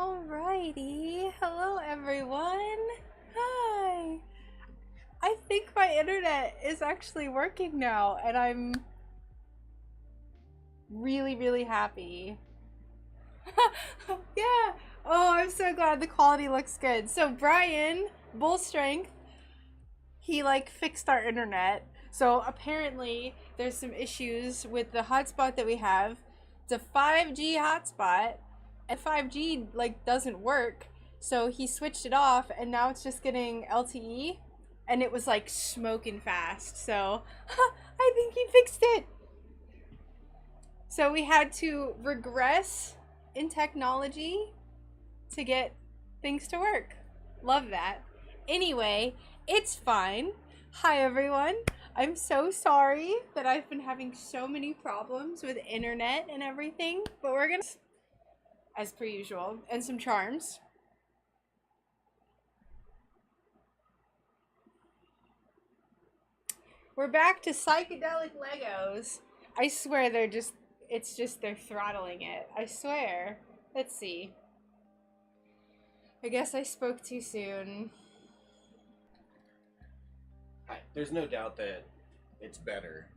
Alrighty, hello everyone. Hi. I think my internet is actually working now, and I'm really happy. Yeah. Oh, I'm so glad the quality looks good. So Brian, Bull Strength, he like fixed our internet. So apparently there's some issues with the hotspot that we have. It's a 5G hotspot, and 5G like doesn't work. So he switched it off, and now it's just getting LTE, and it was like smoking fast. So I think he fixed it. So we had to regress in technology to get things to work. Love that. Anyway, it's fine. Hi everyone. I'm so sorry that I've been having so many problems with internet and everything, but we're gonna, as per usual, and some charms. We're back to psychedelic Legos. I swear it's just they're throttling it. I swear. Let's see. I guess I spoke too soon. There's no doubt that it's better.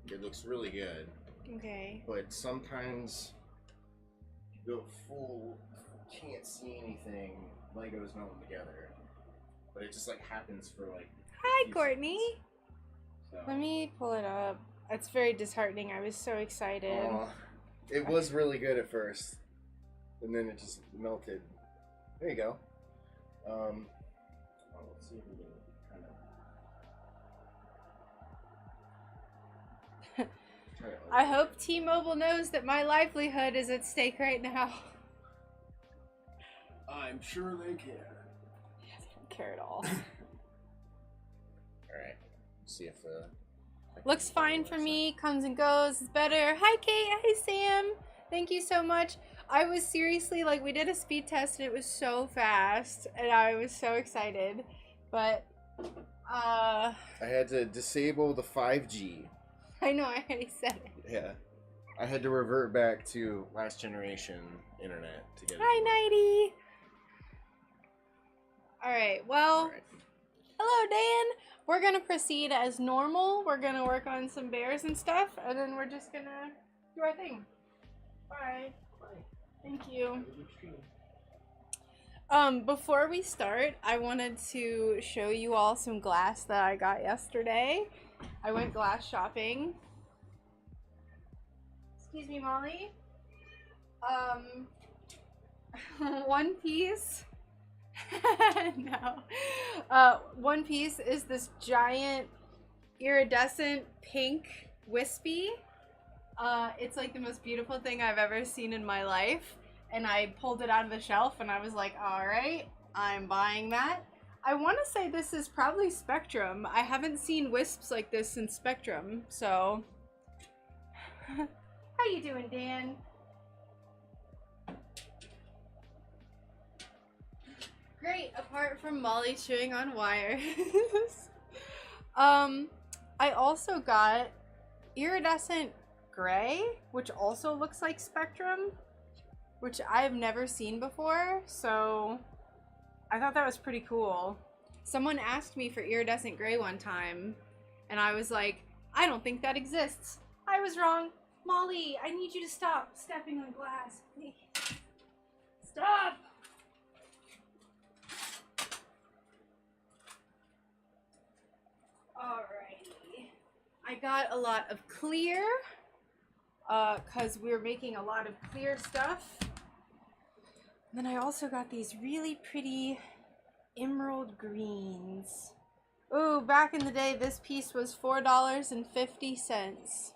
It looks really good. Okay. But sometimes you go full, can't see anything, Legos melding together. But it just like happens for like... Hi, Courtney. So. Let me pull it up. It's very disheartening. I was so excited. It was really good at first. And then it just melted. There you go. Let's see if we can kind of... I hope T-Mobile knows that my livelihood is at stake right now. I'm sure they can. Yeah, they don't care at all. Alright. See if Looks fine for me. Comes and goes. It's better. Hi, Kate. Hi, Sam. Thank you so much. I was seriously, like, we did a speed test and it was so fast. And I was so excited. But, I had to disable the 5G. I know, I already said it. Yeah. I had to revert back to last generation internet to get it. Hi, Nighty. Alright, well, hello, Dan. We're going to proceed as normal. We're going to work on some bears and stuff, and then we're just going to do our thing. Bye. Bye. Thank you. Before we start, I wanted to show you all some glass that I got yesterday. I went glass shopping. Excuse me, Molly. One piece. No. One piece is this giant iridescent pink wispy. It's like the most beautiful thing I've ever seen in my life. And I pulled it out of the shelf and I was like, alright, I'm buying that. I want to say this is probably Spectrum. I haven't seen wisps like this since Spectrum, so... How you doing, Dan? Great, apart from Molly chewing on wires. I also got iridescent gray, which also looks like Spectrum, which I've never seen before, so I thought that was pretty cool. Someone asked me for iridescent gray one time, and I was like, I don't think that exists. I was wrong. Molly, I need you to stop stepping on glass. Please. Stop! Alrighty. I got a lot of clear, because we're making a lot of clear stuff. And then I also got these really pretty emerald greens. Ooh, back in the day, this piece was $4.50.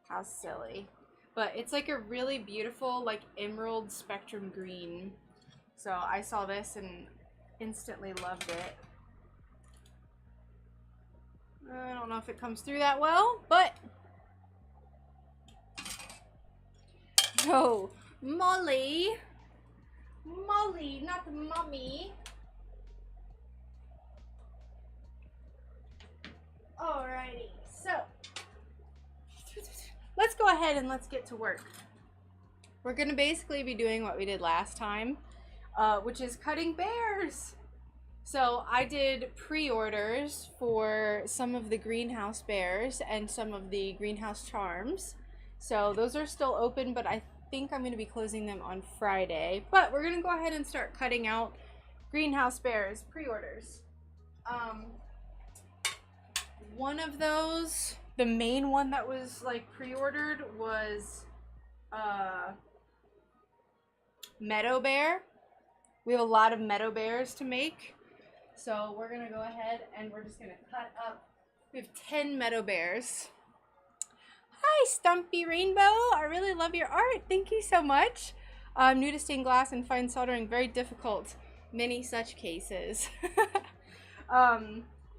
How silly. But it's like a really beautiful, like, emerald spectrum green. So I saw this and instantly loved it. I don't know if it comes through that well, but... No, Molly. Molly, not mommy. Alrighty, so let's go ahead and let's get to work. we're gonna basically be doing what we did last time, which is cutting bears. So I did pre-orders for some of the greenhouse bears and some of the greenhouse charms. So those are still open, but I think I'm going to be closing them on Friday. But we're going to go ahead and start cutting out greenhouse bears pre-orders. One of those, the main one that was like pre-ordered was meadow bear. We have a lot of meadow bears to make. So we're going to go ahead and we're just going to cut up. We have 10 meadow bears. Hi, Stumpy Rainbow. I really love your art. Thank you so much. I'm new to stained glass and find soldering very difficult. Many such cases.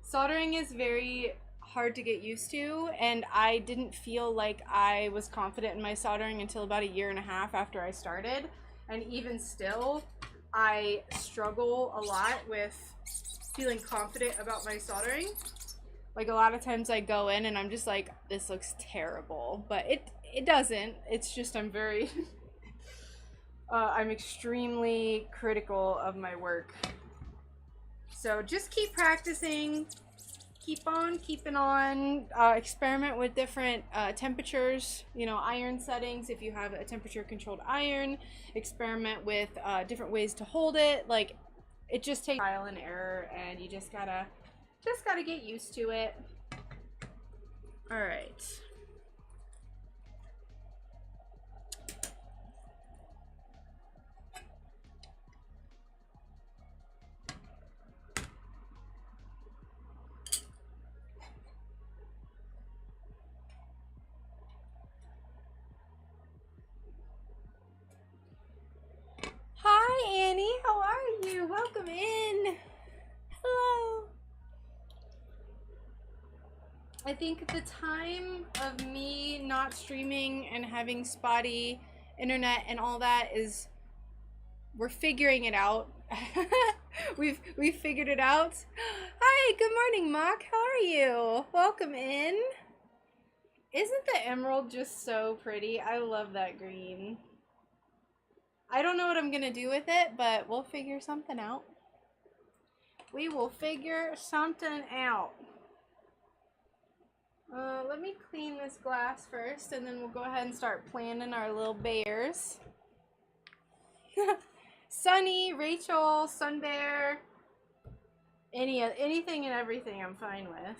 Soldering is very hard to get used to, and I didn't feel like I was confident in my soldering until about 1.5 years after I started. And even still, I struggle a lot with feeling confident about my soldering. Like, a lot of times I go in and I'm just like, this looks terrible, but it doesn't. It's just I'm very I'm extremely critical of my work. So just keep practicing, keep on keeping on, experiment with different temperatures, you know, iron settings if you have a temperature controlled iron, experiment with different ways to hold it. Like, it just takes trial and error, and you just gotta get used to it. All right. Hi, Annie. How are you? Welcome in. Hello. I think the time of me not streaming and having spotty internet and all that is, we're figuring it out. We've figured it out. Hi, good morning, Mock. How are you? Welcome in. Isn't the emerald just so pretty? I love that green. I don't know what I'm gonna do with it, but we'll figure something out. We will figure something out. Let me clean this glass first, and then we'll go ahead and start planning our little bears. Sunny, Rachel, SunBear, anything and everything I'm fine with.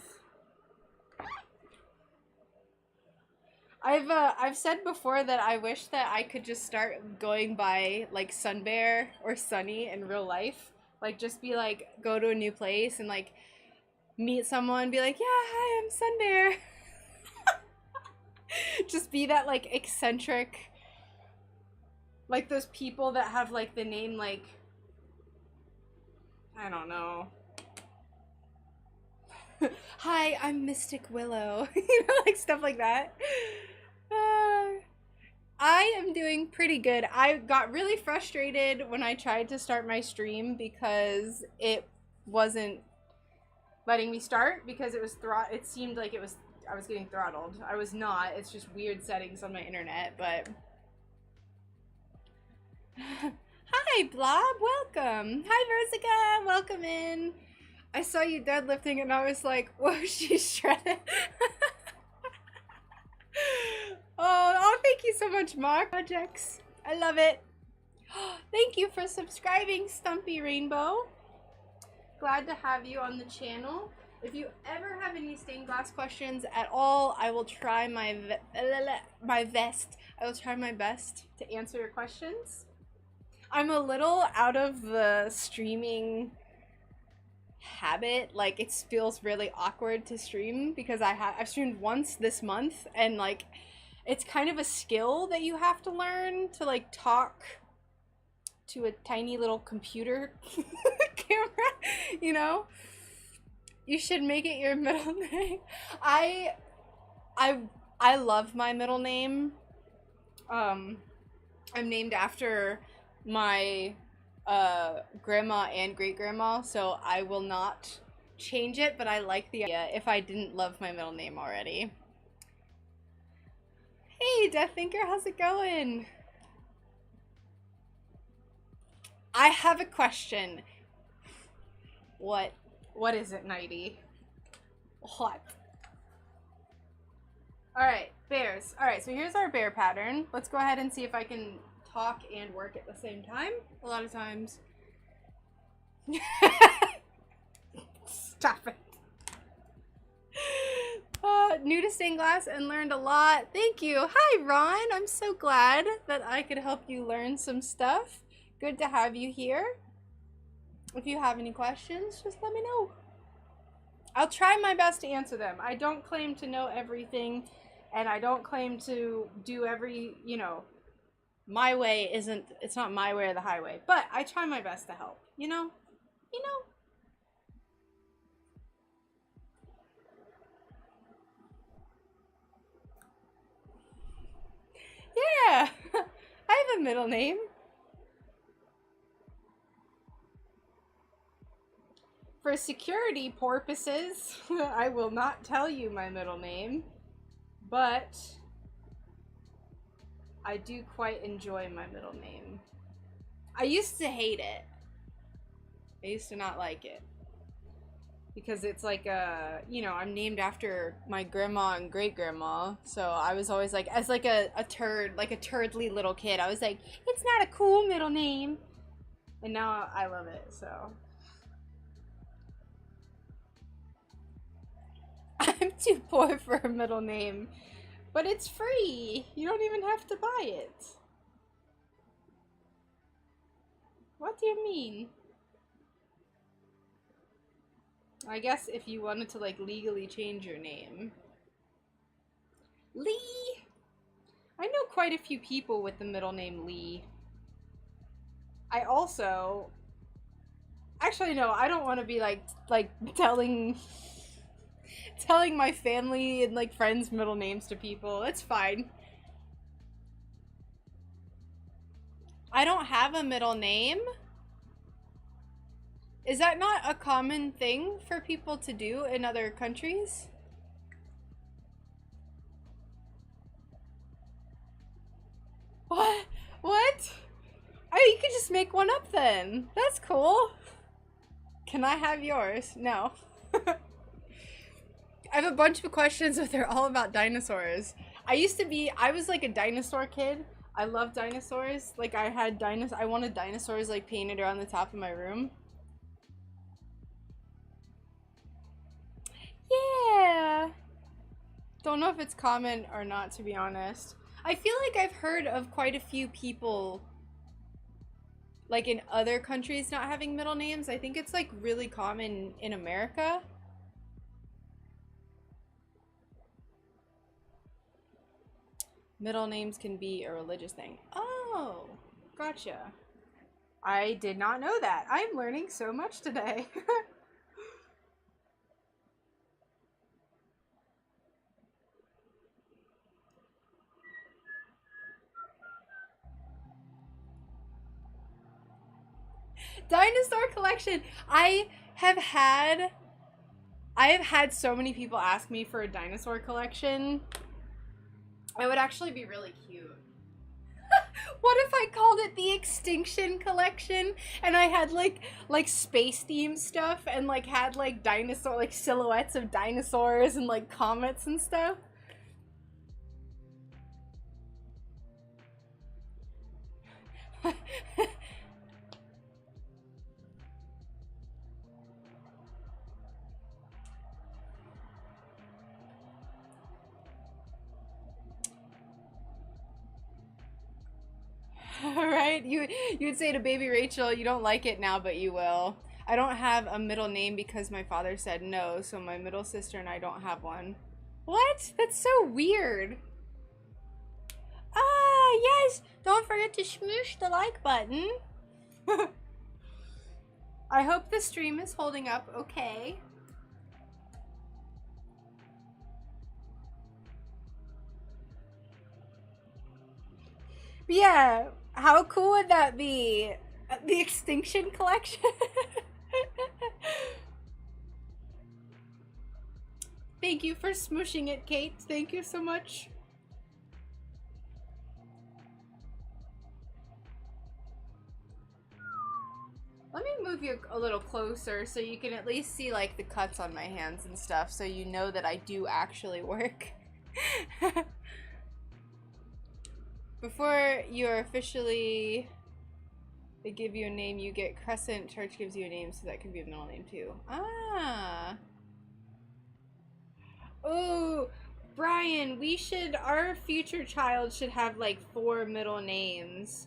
I've said before that I wish that I could just start going by like SunBear or Sunny in real life. Like, just be like, go to a new place and like meet someone, be like, yeah, hi, I'm SunBear. Just be that like eccentric, like those people that have like the name like, I don't know. Hi, I'm Mystic Willow. You know, like stuff like that. I am doing pretty good. I got really frustrated when I tried to start my stream because it wasn't letting me start, because it was it seemed like I was getting throttled. I was not. It's just weird settings on my internet, but hi, Blob, welcome. Hi, Versica, welcome in. I saw you deadlifting and I was like, whoa, she's shredded. Oh, thank you so much, Mark. Projects. I love it. Thank you for subscribing, Stumpy Rainbow. Glad to have you on the channel. If you ever have any stained glass questions at all, I will try my best. I will try my best to answer your questions. I'm a little out of the streaming habit. Like, it feels really awkward to stream because I've streamed once this month, and like, it's kind of a skill that you have to learn to like talk to a tiny little computer camera, you know? You should make it your middle name. I love my middle name. I'm named after my grandma and great-grandma, so I will not change it, but I like the idea if I didn't love my middle name already. Hey, Death Thinker, how's it going? I have a question. What is it, Nighty? What? Alright, bears. Alright, so here's our bear pattern. Let's go ahead and see if I can talk and work at the same time. A lot of times. Stop it. New to stained glass and learned a lot. Thank you. Hi, Ron. I'm so glad that I could help you learn some stuff. Good to have you here. If you have any questions, just let me know. I'll try my best to answer them. I don't claim to know everything, and I don't claim to do every, you know, my way isn't, it's not my way or the highway, but I try my best to help, you know? You know? Yeah, I have a middle name. For security purposes, I will not tell you my middle name, but I do quite enjoy my middle name. I used to hate it. I used to not like it. Because it's like you know, I'm named after my grandma and great grandma, so I was always like, as like a turd, like a turdly little kid, I was like, it's not a cool middle name, and now I love it. So I'm too poor for a middle name, but it's free. You don't even have to buy it. What do you mean? I guess if you wanted to like legally change your name. Lee! I know quite a few people with the middle name Lee. I also... Actually, no, I don't want to be like telling my family and like friends' middle names to people. It's fine. I don't have a middle name. Is that not a common thing for people to do in other countries? What? What? Oh, you could just make one up then. That's cool. Can I have yours? No. I have a bunch of questions, but they're all about dinosaurs. I was like a dinosaur kid. I love dinosaurs. Like I wanted dinosaurs like painted around the top of my room. Yeah. Don't know if it's common or not, to be honest. I feel like I've heard of quite a few people like in other countries not having middle names. I think it's like really common in America. Middle names can be a religious thing. Oh, gotcha. I did not know that. I'm learning so much today. Dinosaur Collection. I have had so many people ask me for a dinosaur collection. It would actually be really cute. What if I called it the Extinction Collection and I had like space themed stuff and like had like dinosaur like silhouettes of dinosaurs and like comets and stuff? Right? You'd say to baby Rachel, you don't like it now, but you will. I don't have a middle name because my father said no, so my middle sister and I don't have one. What? That's so weird. Ah, yes! Don't forget to smoosh the like button. I hope the stream is holding up okay. Yeah, how cool would that be? The Extinction Collection? Thank you for smooshing it, Kate. Thank you so much. me move you a little closer so you can at least see like the cuts on my hands and stuff, so you know that I do actually work. Before you're officially, they give you a name, you get Crescent. Church gives you a name, so that could be a middle name too. Ah. Oh, Brian, our future child should have like 4 middle names.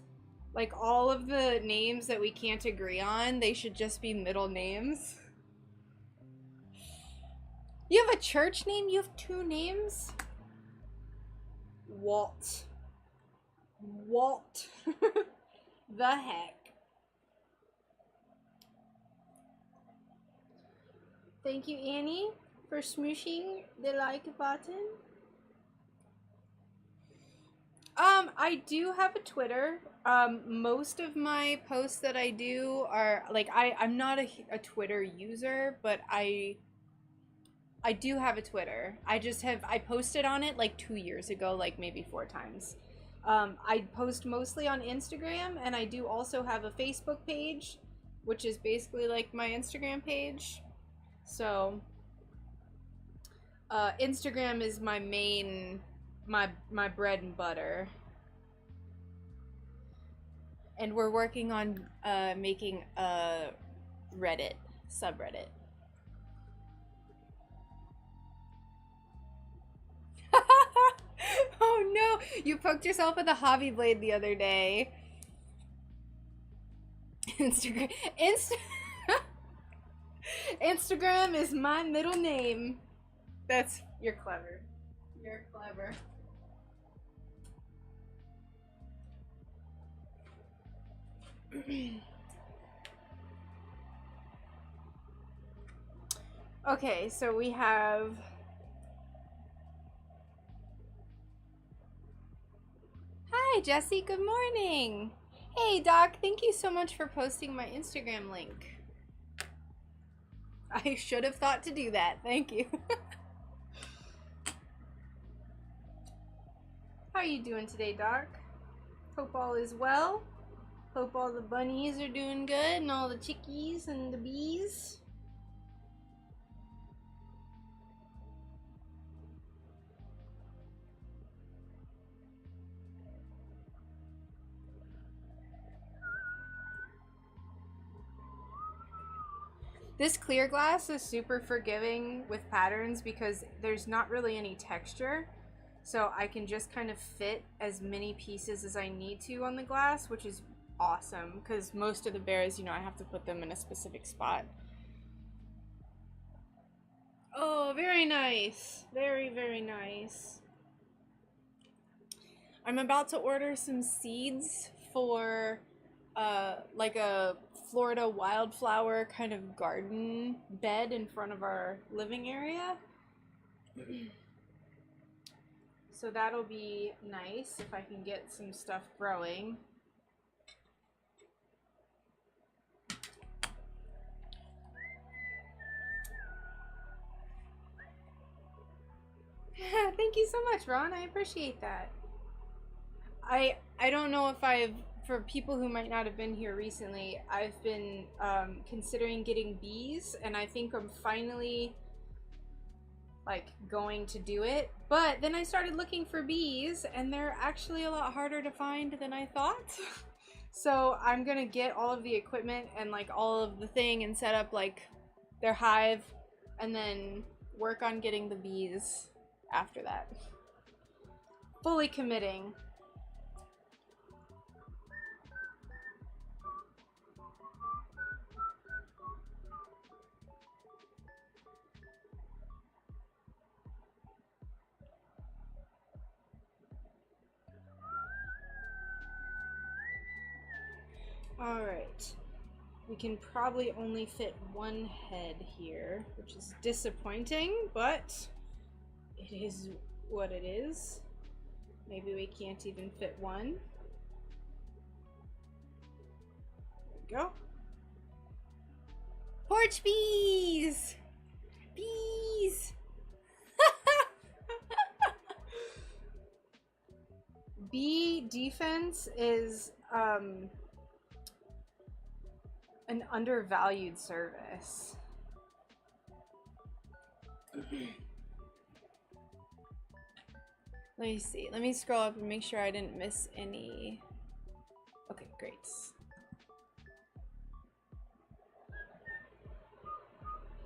Like all of the names that we can't agree on, they should just be middle names. You have a church name? You have 2 names? Walt. Walt. The heck. Thank you, Annie, for smooshing the like button. I do have a Twitter. Most of my posts that I do are like I'm not a Twitter user, but I do have a Twitter. I posted on it like 2 years ago, like maybe 4 times. I post mostly on Instagram, and I do also have a Facebook page, which is basically like my Instagram page. So, Instagram is my main, my bread and butter. And we're working on making a Reddit subreddit. Oh no, you poked yourself with a hobby blade the other day. Instagram is my middle name. You're clever. You're clever. Okay, so we have Hi, Jesse. Good morning. Hey, Doc. Thank you so much for posting my Instagram link. I should have thought to do that. Thank you. How are you doing today, Doc? Hope all is well. Hope all the bunnies are doing good and all the chickies and the bees. This clear glass is super forgiving with patterns because there's not really any texture. So I can just kind of fit as many pieces as I need to on the glass, which is awesome because most of the bears, I have to put them in a specific spot. Oh, very nice. Very, very nice. I'm about to order some seeds for like a Florida wildflower kind of garden bed in front of our living area. So that'll be nice if I can get some stuff growing. Thank you so much, Ron. I appreciate that. I don't know if for people who might not have been here recently, I've been considering getting bees, and I think I'm finally going to do it. But then I started looking for bees, and they're actually a lot harder to find than I thought. So I'm gonna get all of the equipment and all of the thing and set up their hive, and then work on getting the bees after that. Fully committing. Alright, we can probably only fit one head here, which is disappointing, but it is what it is. Maybe we can't even fit one. There we go. Porch bees! Bees! Bee defense is an undervalued service. Let me see. Let me scroll up and make sure I didn't miss any. Okay, great.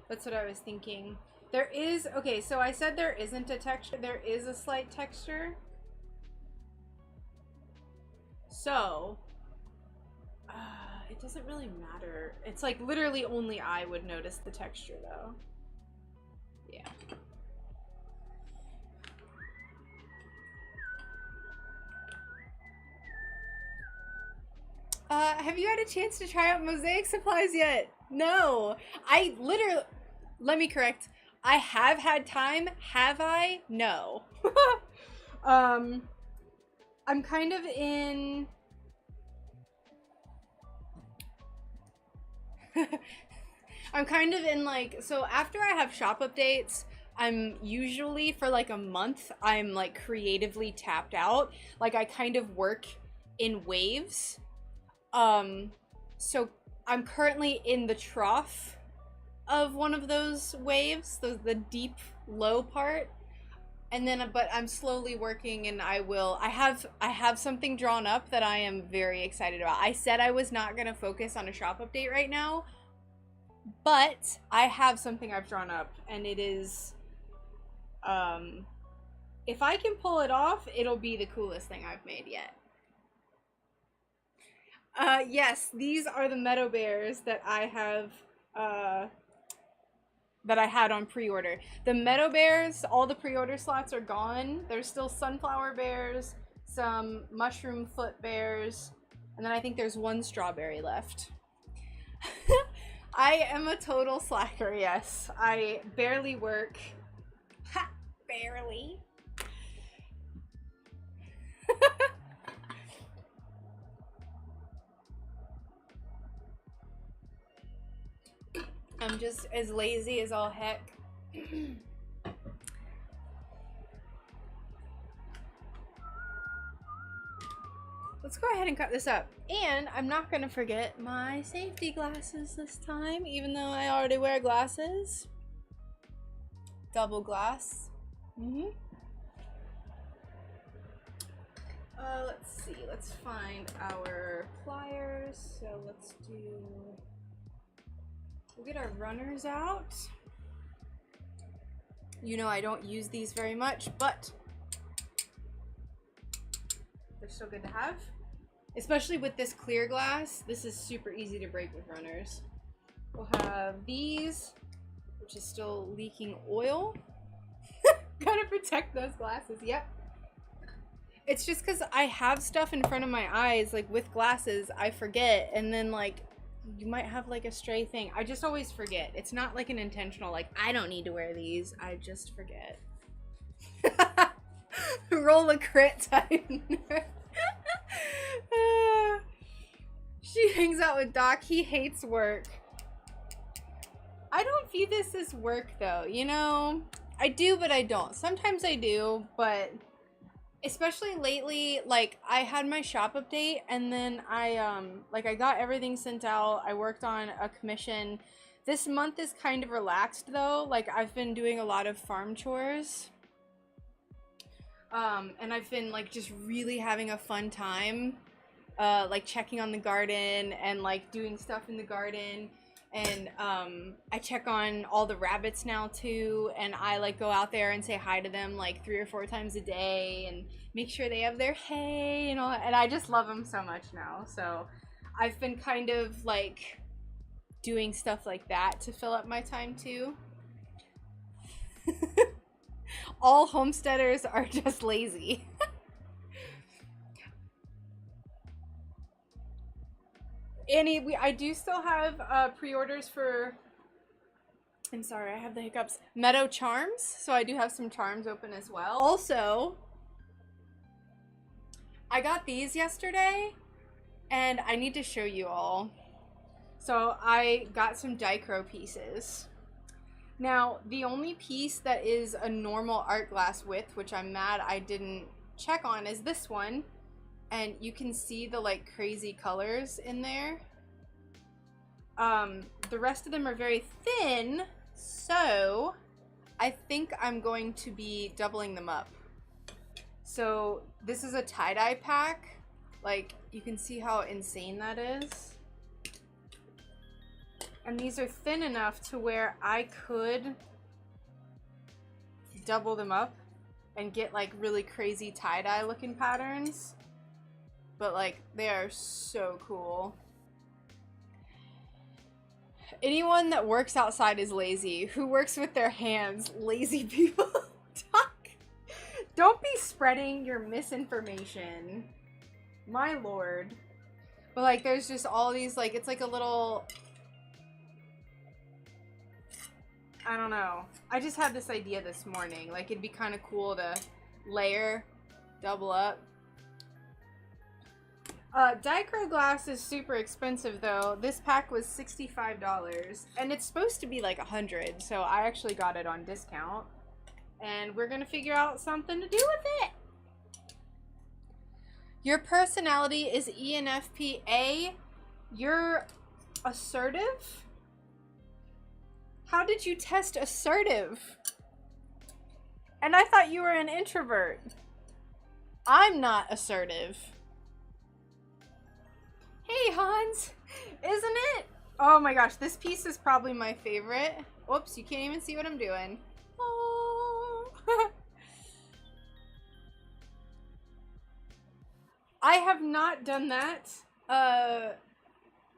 That's what I was thinking. There is, okay, so I said there isn't a texture. There is a slight texture. So, it doesn't really matter. It's like literally only I would notice the texture though. Yeah. Have you had a chance to try out mosaic supplies yet? No. I literally, let me correct. I have had time. Have I? No. I'm kind of in... I'm kind of in like, so after I have shop updates, I'm usually for like a month, I'm like creatively tapped out. Like I kind of work in waves. So I'm currently in the trough of one of those waves, the deep low part. And then, but I'm slowly working and I have something drawn up that I am very excited about. I said I was not going to focus on a shop update right now, but I have something I've drawn up and it is, if I can pull it off, it'll be the coolest thing I've made yet. Yes, these are the meadow bears that I have, that I had on pre-order. The meadow bears, all the pre-order slots are gone. There's still sunflower bears, some mushroom foot bears, and then I think there's one strawberry left. I am a total slacker, yes. I barely work. Ha! Barely. I'm just as lazy as all heck. Let's go ahead and cut this up. And I'm not gonna forget my safety glasses this time, even though I already wear glasses. Double glass. Let's see, let's find our pliers. So let's do... We'll get our runners out. You know I don't use these very much, but they're still good to have. Especially with this clear glass, this is super easy to break with runners. We'll have these, which is still leaking oil. Gotta protect those glasses, yep. It's just because I have stuff in front of my eyes, like with glasses, I forget, and then like, you might have like a stray thing. I just always forget. It's not like an intentional, like, I don't need to wear these. I just forget. Roll a crit type. She hangs out with Doc. He hates work. I don't view this as work though, you know? I do, but I don't. Sometimes I do, but especially lately, like I had my shop update and then I got everything sent out. I worked on a commission. This month is kind of relaxed though. Like I've been doing a lot of farm chores. And I've been like just really having a fun time. Like checking on the garden and like doing stuff in the garden. And I check on all the rabbits now too, and I like go out there and say hi to them like 3 or 4 times a day and make sure they have their hay and all that. And I just love them so much now. So I've been kind of like doing stuff like that to fill up my time too. All homesteaders are just lazy. Annie, I do still have pre-orders for, I'm sorry, I have the hiccups, Meadow Charms, so I do have some charms open as well. Also, I got these yesterday, and I need to show you all. So I got some dichro pieces. Now, the only piece that is a normal art glass width, which I'm mad I didn't check on, is this one. And you can see the like crazy colors in there. The rest of them are very thin, so I think I'm going to be doubling them up. So this is a tie-dye pack. Like, you can see how insane that is. And these are thin enough to where I could double them up and get like really crazy tie-dye looking patterns. But like, they are so cool. Anyone that works outside is lazy. Who works with their hands? Lazy people. Don't be spreading your misinformation. My lord. But like, there's just all these, like, it's like a little, I don't know. I just had this idea this morning. Like, it'd be kind of cool to layer, double up. Dichro glass is super expensive though. This pack was $65 and it's supposed to be like $100, so I actually got it on discount and we're gonna figure out something to do with it. Your personality is ENFP. You're assertive? How did you test assertive? And I thought you were an introvert. I'm not assertive. Hey, Hans, isn't it? Oh my gosh, this piece is probably my favorite. Oops, you can't even see what I'm doing. Oh. I have not done that,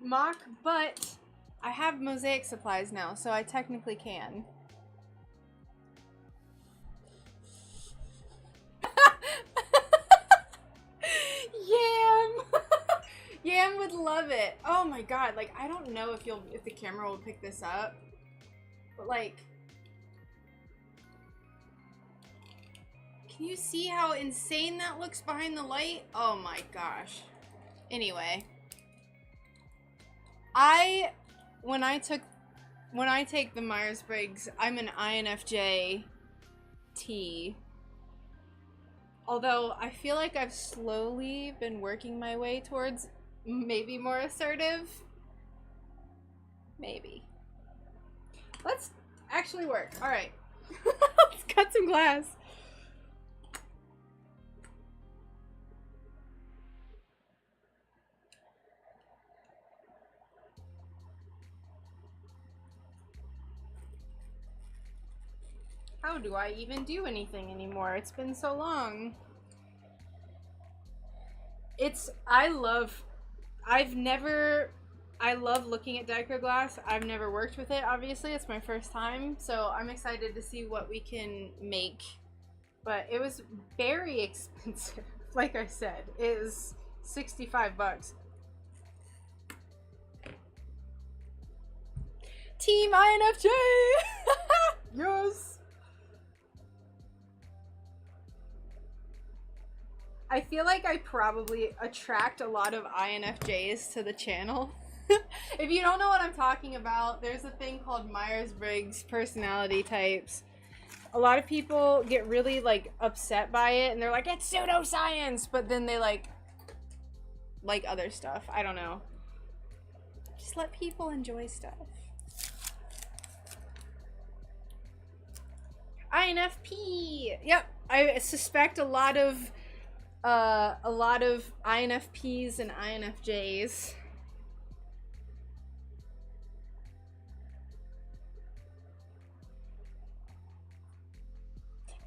mock, but I have mosaic supplies now, so I technically can. Yam! Yam would love it. Oh my god, like, I don't know if the camera will pick this up, but like, can you see how insane that looks behind the light? Oh my gosh. Anyway, when I take the Myers-Briggs, I'm an INFJ T. Although I feel like I've slowly been working my way towards maybe more assertive. Maybe. Let's actually work. All right. Let's cut some glass. How do I even do anything anymore? It's been so long. I love looking at Dichro glass. I've never worked with it, obviously. It's my first time, so I'm excited to see what we can make. But it was very expensive. Like I said, it is 65 bucks. Team INFJ! Yes! I feel like I probably attract a lot of INFJs to the channel. If you don't know what I'm talking about, there's a thing called Myers-Briggs personality types. A lot of people get really like upset by it and they're like, it's pseudoscience, but then they like other stuff. I don't know. Just let people enjoy stuff. INFP. Yep, I suspect a lot of INFPs and INFJs.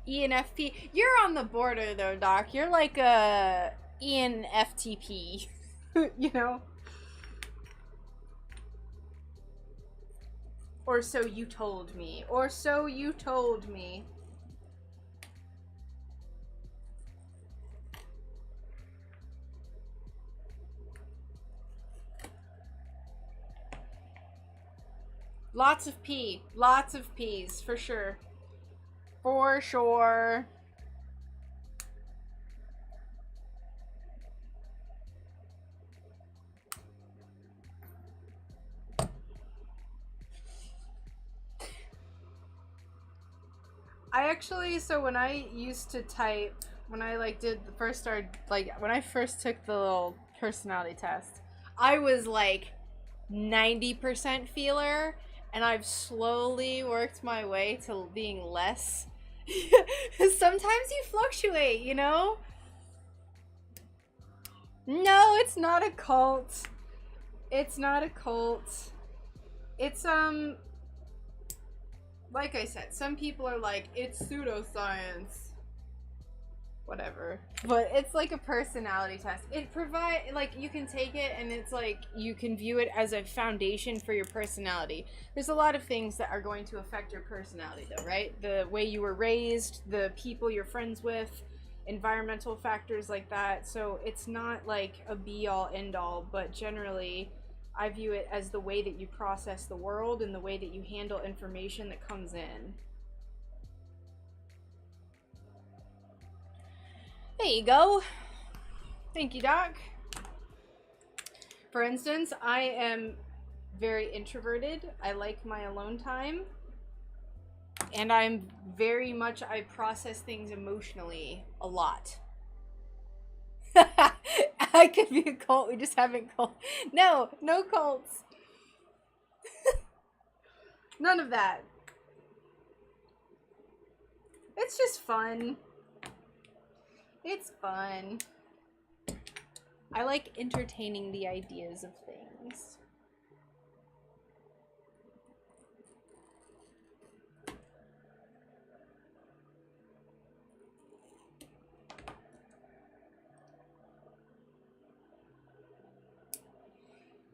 ENFP. You're on the border though, Doc. You're like a ENFTP. You know? Or so you told me. Or so you told me. Lots of P. Lots of P's, for sure. For sure. So when I used to type, when I like did the first start, like when I first took the little personality test, I was like 90% feeler, and I've slowly worked my way to being less. Sometimes you fluctuate, you know? No, it's not a cult. It's not a cult. It's, like I said, some people are like, it's pseudoscience. Whatever. But it's like a personality test. It provides, like, you can take it and it's like, you can view it as a foundation for your personality. There's a lot of things that are going to affect your personality though, right? The way you were raised, the people you're friends with, environmental factors like that. So it's not like a be-all, end-all, but generally I view it as the way that you process the world and the way that you handle information that comes in. There you go. Thank you, Doc. For instance, I am very introverted. I like my alone time. And I'm very much, I process things emotionally a lot. I could be a cult, we just haven't cult. No, no cults. None of that. It's just fun. It's fun. I like entertaining the ideas of things.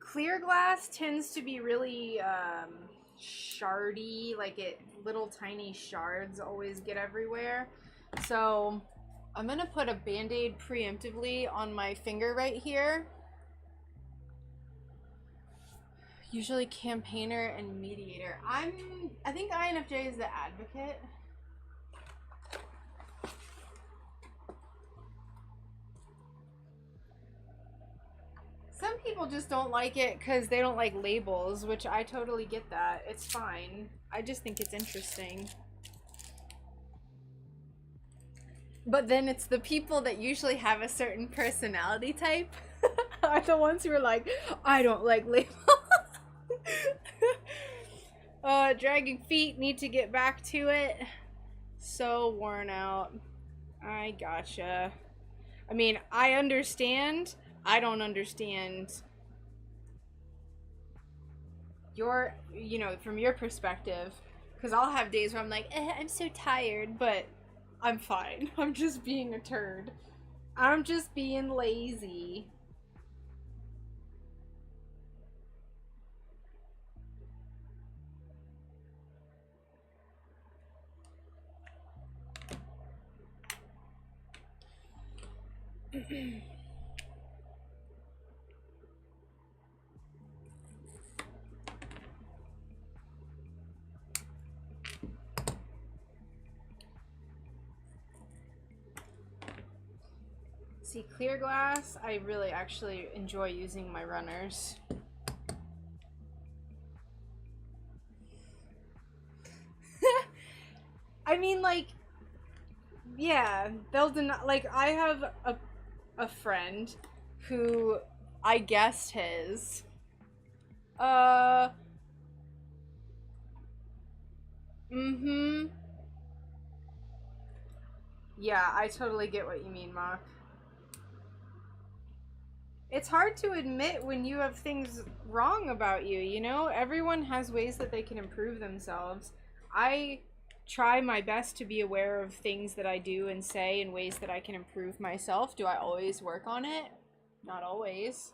Clear glass tends to be really shardy, like little tiny shards always get everywhere. So I'm gonna put a band-aid preemptively on my finger right here. Usually campaigner and mediator. I think INFJ is the advocate. Some people just don't like it because they don't like labels, which I totally get that. It's fine. I just think it's interesting. But then it's the people that usually have a certain personality type are the ones who are like, I don't like labels. Dragging feet, need to get back to it. So worn out. I gotcha. I mean, I understand. I don't understand your, you know, from your perspective. Because I'll have days where I'm like, I'm so tired, but I'm fine. I'm just being a turd. I'm just being lazy. See, clear glass, I really actually enjoy using my runners. I mean, like, yeah, they'll deny. Like, I have a friend who I guessed his. Yeah, I totally get what you mean, Mock. It's hard to admit when you have things wrong about you, you know? Everyone has ways that they can improve themselves. I try my best to be aware of things that I do and say in ways that I can improve myself. Do I always work on it? Not always.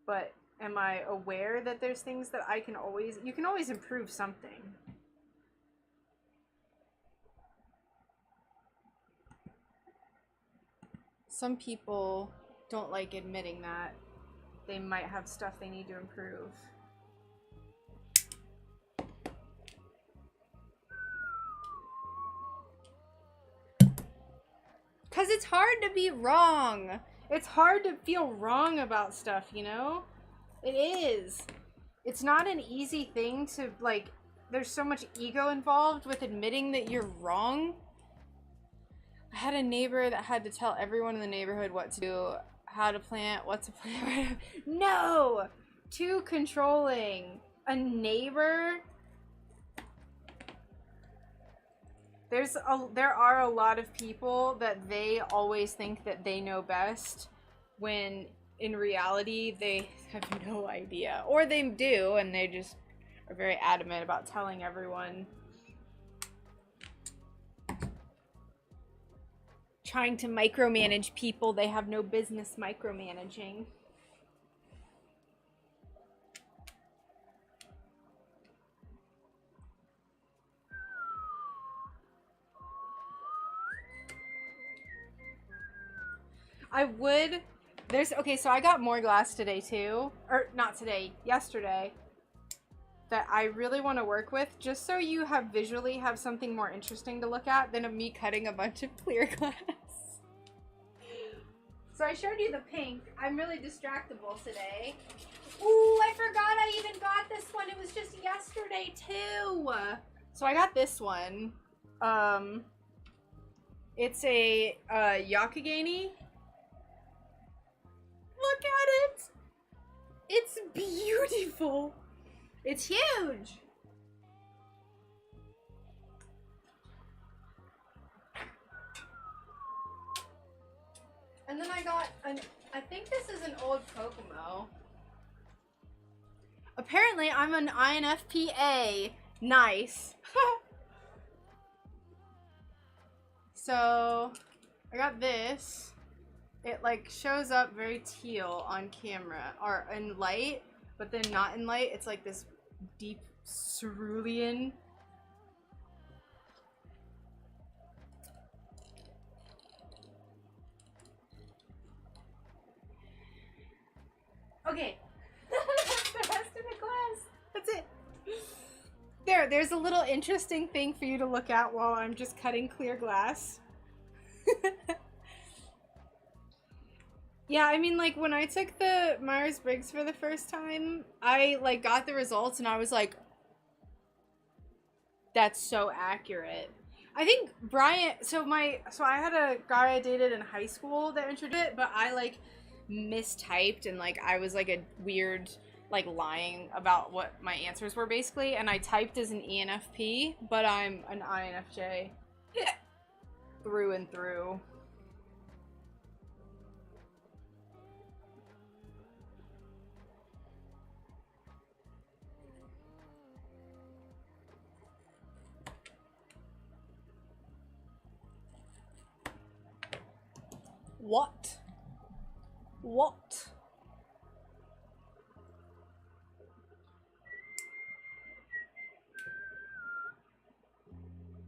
But am I aware that there's things that I can always... You can always improve something. Some people don't like admitting that they might have stuff they need to improve. Because it's hard to be wrong. It's hard to feel wrong about stuff, you know? It is. It's not an easy thing to, like, there's so much ego involved with admitting that you're wrong. I had a neighbor that had to tell everyone in the neighborhood what to do, how to plant, what to plant. No! too controlling. A neighbor? There are a lot of people that they always think that they know best, when in reality they have no idea. Or they do, and they just are very adamant about telling everyone. Trying to micromanage people they have no business micromanaging. I would, okay, so I got more glass today too, or not today, yesterday, that I really want to work with, just so you visually have something more interesting to look at than of me cutting a bunch of clear glass. So I showed you the pink. I'm really distractible today. Ooh, I forgot I even got this one. It was just yesterday too. So I got this one. It's a Yakagani. Look at it! It's beautiful! It's huge! And then I got I think this is an old Kokomo. Apparently I'm an INFPA. Nice. So I got this. It like shows up very teal on camera or in light, but then not in light. It's like this deep cerulean. Okay. That's the rest of the glass. That's it. There's a little interesting thing for you to look at while I'm just cutting clear glass. Yeah, I mean, like, when I took the Myers-Briggs for the first time, I, like, got the results and I was like, that's so accurate. I think Brian, so I had a guy I dated in high school that introduced it, but I, like, mistyped and, like, I was, like, a weird, like, lying about what my answers were, basically, and I typed as an ENFP, but I'm an INFJ. Through and through. What? What?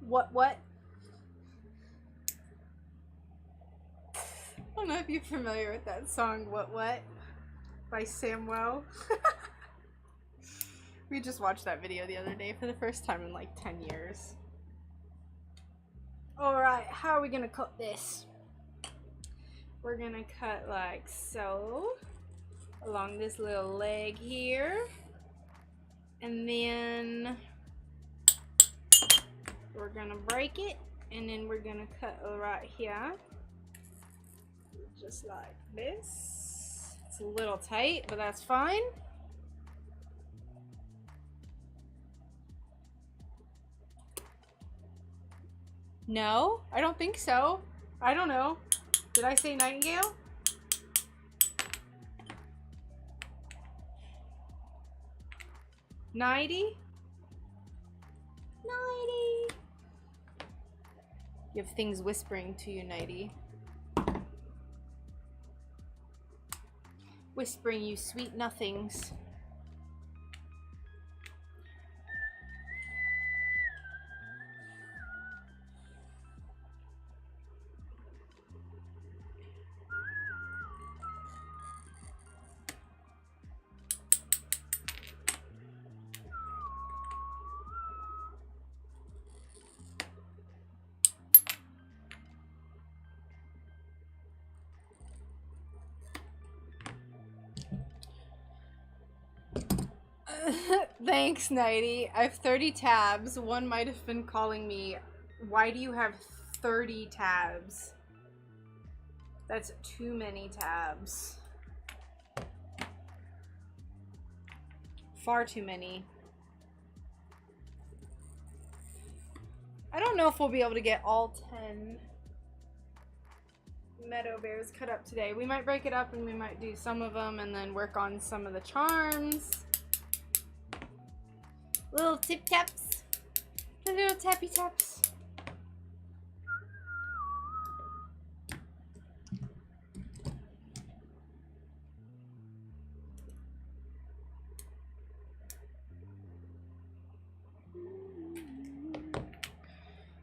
What? I don't know if you're familiar with that song, What, by Samwell. We just watched that video the other day for the first time in like 10 years. Alright, how are we gonna cut this? We're gonna cut like so, along this little leg here, and then we're gonna break it, and then we're gonna cut right here, just like this. It's a little tight, but that's fine. No, I don't think so. I don't know. Did I say nightingale? Nighty? Nighty. You have things whispering to you, Nighty. Whispering you sweet nothings. Thanks, Nighty. I have 30 tabs. One might have been calling me, why do you have 30 tabs? That's too many tabs. far too many. I don't know if we'll be able to get all 10 meadow bears cut up today. We might break it up and we might do some of them and then work on some of the charms. Little tip taps. The little tappy taps.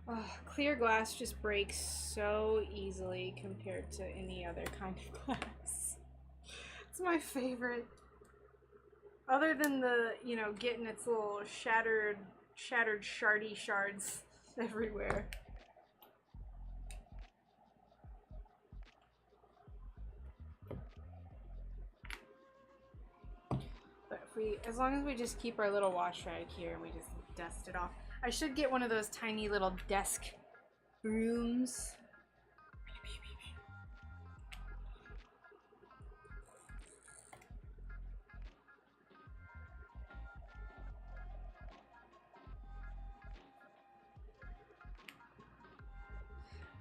Oh, clear glass just breaks so easily compared to any other kind of glass. It's my favorite. Other than the, you know, getting its little shattered shardy shards everywhere. But if we, as long as we just keep our little wash rag here and we just dust it off. I should get one of those tiny little desk brooms.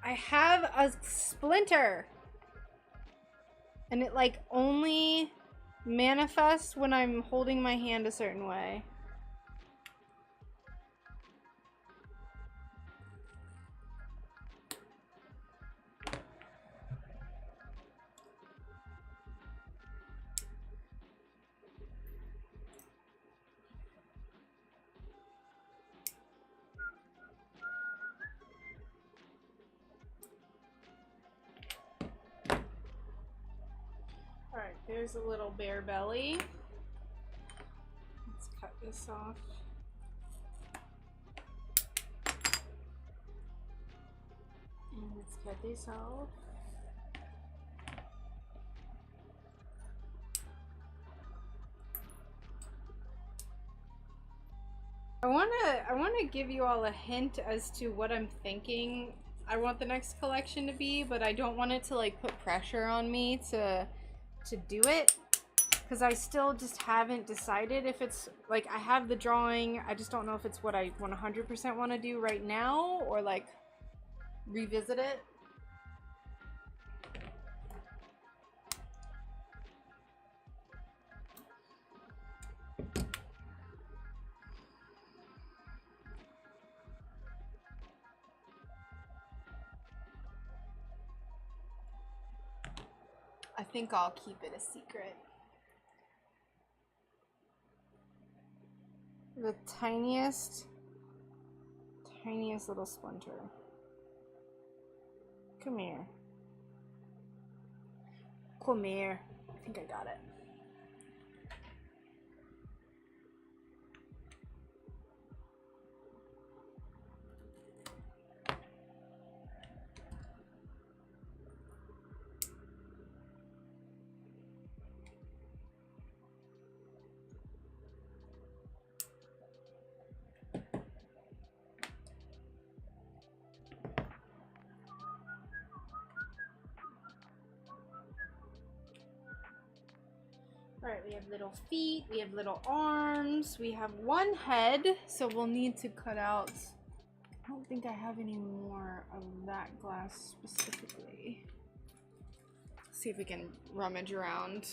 I have a splinter. And it like only manifests when I'm holding my hand a certain way. Alright, there's a little bear belly. Let's cut this off. And let's cut this off. I wanna give you all a hint as to what I'm thinking I want the next collection to be, but I don't want it to like put pressure on me to do it, because I still just haven't decided if it's like, I have the drawing, I just don't know if it's what I 100% want to do right now or like revisit it. I think I'll keep it a secret. The tiniest little splinter. Come here. Come here. I think I got it. Alright, we have little feet, we have little arms, we have one head, so we'll need to cut out. I don't think I have any more of that glass specifically. Let's see if we can rummage around.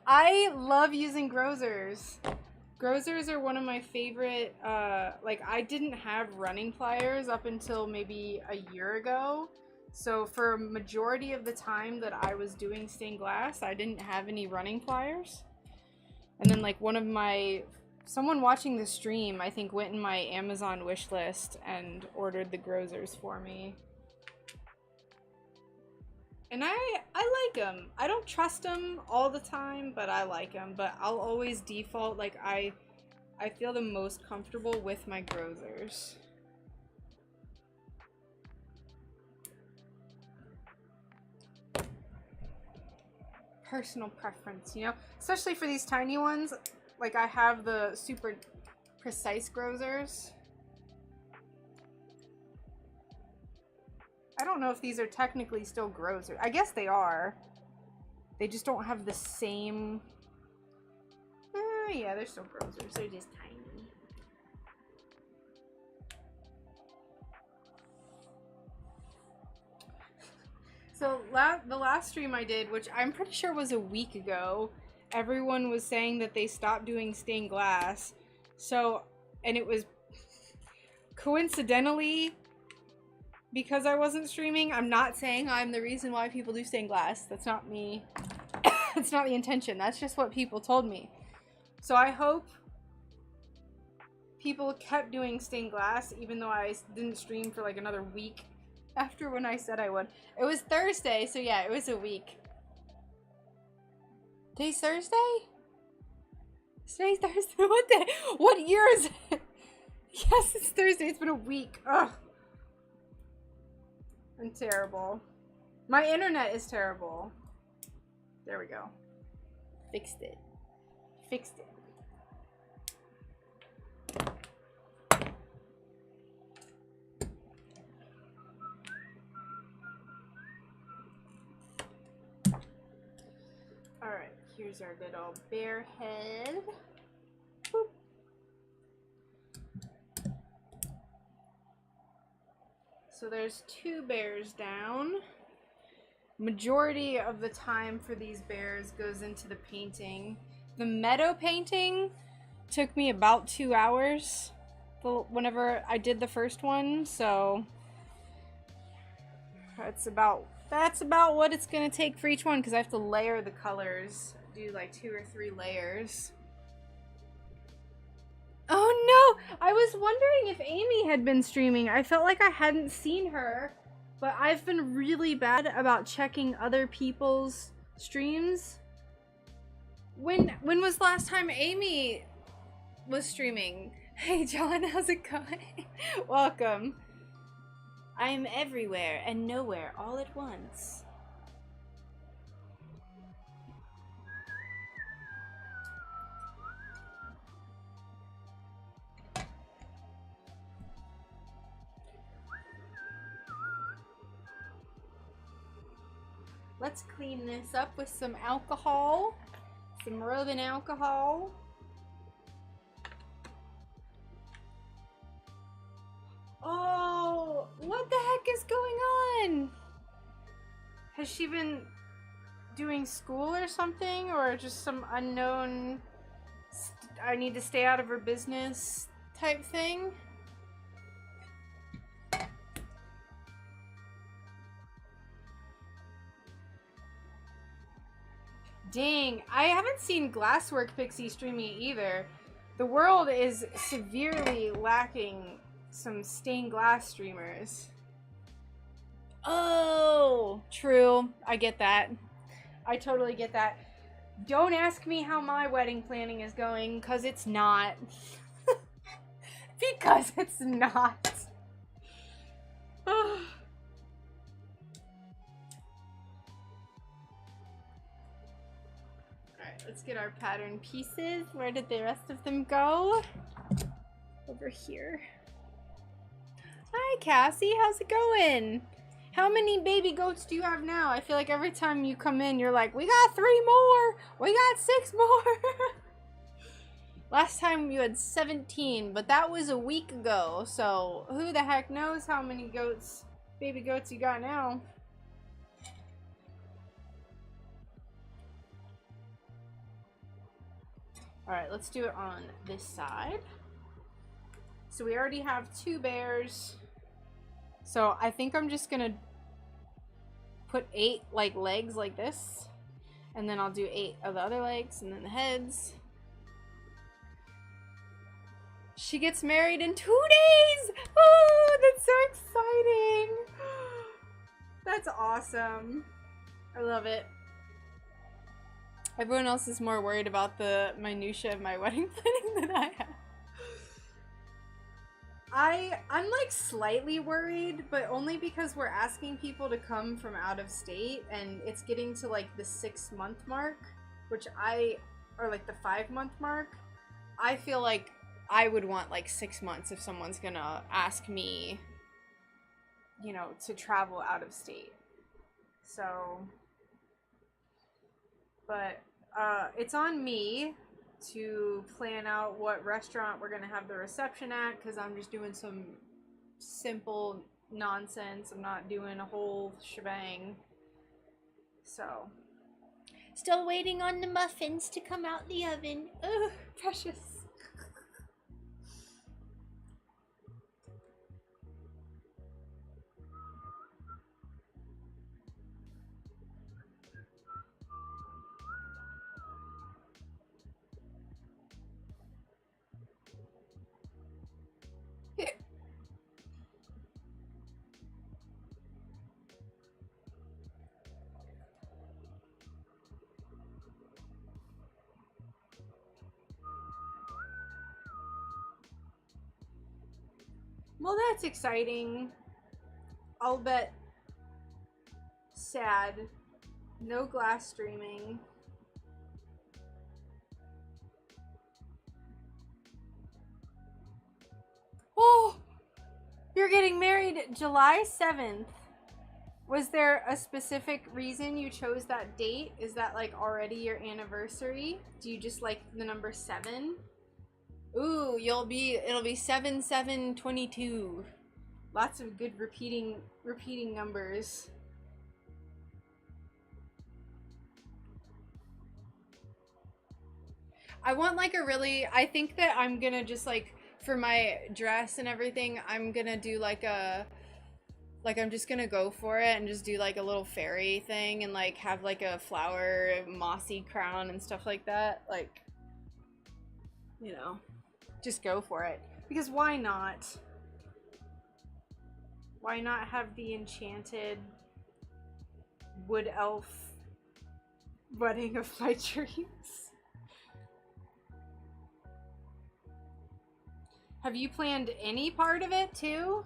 I love using grozers. Grozers are one of my favorite, like I didn't have running pliers up until maybe a year ago. So for a majority of the time that I was doing stained glass, I didn't have any running pliers. And then like someone watching the stream, I think went in my Amazon wish list and ordered the grozers for me. And I like them. I don't trust them all the time, but I like them. But I'll always default, like I feel the most comfortable with my grozers. Personal preference, you know? Especially for these tiny ones. Like I have the super precise grozers. I don't know if these are technically still grozers. I guess they are. They just don't have the same Oh yeah, they're still browsers. They're just tiny. So the last stream I did, which I'm pretty sure was a week ago, everyone was saying that they stopped doing stained glass. So, and it was coincidentally because I wasn't streaming. I'm not saying I'm the reason why people do stained glass. That's not me. That's not the intention. That's just what people told me. So I hope people kept doing stained glass even though I didn't stream for like another week after when I said I would. It was Thursday, so yeah, it was a week. Today's Thursday? Today's Thursday? What day? What year is it? Yes, it's Thursday. It's been a week. Ugh. I'm terrible. My internet is terrible. There we go. Fixed it. Fixed it. Alright, here's our good old bear head. Boop. So there's 2 bears down. Majority of the time for these bears goes into the painting. The meadow painting took me about 2 hours whenever I did the first one, so that's about what it's gonna take for each one because I have to layer the colors, do like 2 or 3 layers. Oh no! I was wondering if Amy had been streaming. I felt like I hadn't seen her, but I've been really bad about checking other people's streams. When was the last time Amy was streaming? Hey John, how's it going? Welcome. I am everywhere and nowhere all at once. Let's clean this up with some alcohol, some rubbing alcohol. Oh, what the heck is going on? Has she been doing school or something, or just some unknown I need to stay out of her business type thing? Dang, I haven't seen Glasswork Pixie streaming either. The world is severely lacking some stained glass streamers. Oh, true. I get that. I totally get that. Don't ask me how my wedding planning is going, because it's not. Because it's not. Alright, let's get our pattern pieces. Where did the rest of them go? Over here. Hi Cassie, how's it going? How many baby goats do you have now? I feel like every time you come in, you're like, we got 3 more! We got 6 more! Last time you had 17, but that was a week ago, so who the heck knows how many goats, baby goats you got now? Alright, let's do it on this side. So we already have 2 bears. So I think I'm just gonna put 8 like legs like this. And then I'll do 8 of the other legs and then the heads. She gets married in 2 days! Oh, that's so exciting! That's awesome. I love it. Everyone else is more worried about the minutia of my wedding planning than I am. I'm like slightly worried, but only because we're asking people to come from out of state and it's getting to like the 6-month mark, or like the 5-month mark. I feel like I would want like 6 months if someone's gonna ask me, you know, to travel out of state. So, but it's on me. to plan out what restaurant we're gonna have the reception at, because I'm just doing some simple nonsense. I'm not doing a whole shebang. So, still waiting on the muffins to come out the oven. Ugh, precious. Well, that's exciting. I'll bet sad. No glass streaming. Oh! You're getting married July 7th. Was there a specific reason you chose that date? Is that like already your anniversary? Do you just like the number 7? Ooh, it'll be 7/7/22. Lots of good repeating numbers. I want like I think that I'm gonna just like, for my dress and everything, I'm gonna do like I'm just gonna go for it and just do like a little fairy thing and like have like a flower mossy crown and stuff like that. Like, you know, just go for it. Because why not? Why not have the enchanted wood elf wedding of my dreams? Have you planned any part of it too,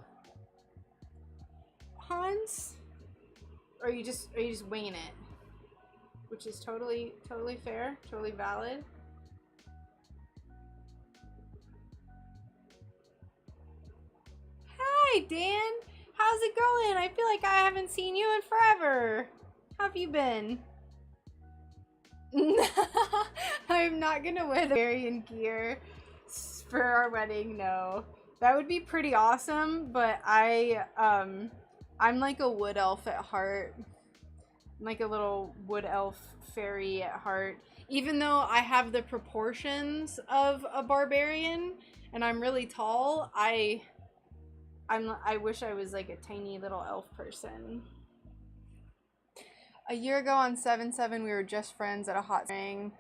Hans? Or are you just winging it? Which is totally fair, totally valid. Hi, Dan. How's it going? I feel like I haven't seen you in forever. How have you been? I'm not gonna wear the barbarian gear for our wedding, no. That would be pretty awesome, but I'm like a wood elf at heart. I'm like a little wood elf fairy at heart. Even though I have the proportions of a barbarian and I'm really tall, I wish I was like a tiny little elf person. A year ago on 7/7, we were just friends at a hot spring.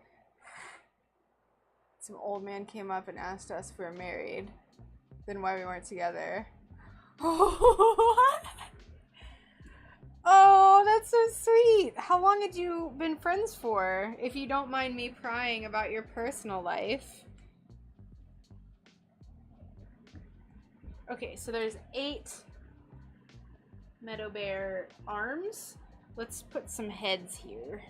Some old man came up and asked us if we were married. Then why we weren't together. Oh, that's so sweet. How long had you been friends for, if you don't mind me prying about your personal life? Okay, so there's 8 meadow bear arms. Let's put some heads here.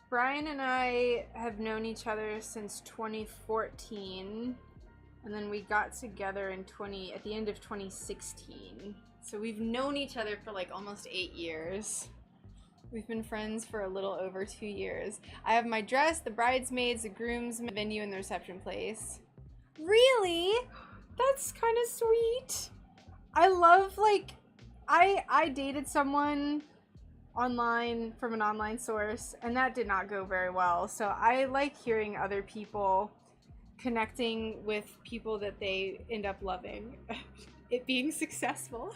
Brian and I have known each other since 2014, and then we got together at the end of 2016. So we've known each other for like almost 8 years. We've been friends for a little over 2 years. I have my dress, the bridesmaids, the grooms, the venue, and the reception place. Really? That's kind of sweet. I love, like, I dated someone online from an online source, and that did not go very well. So I like hearing other people connecting with people that they end up loving. It being successful.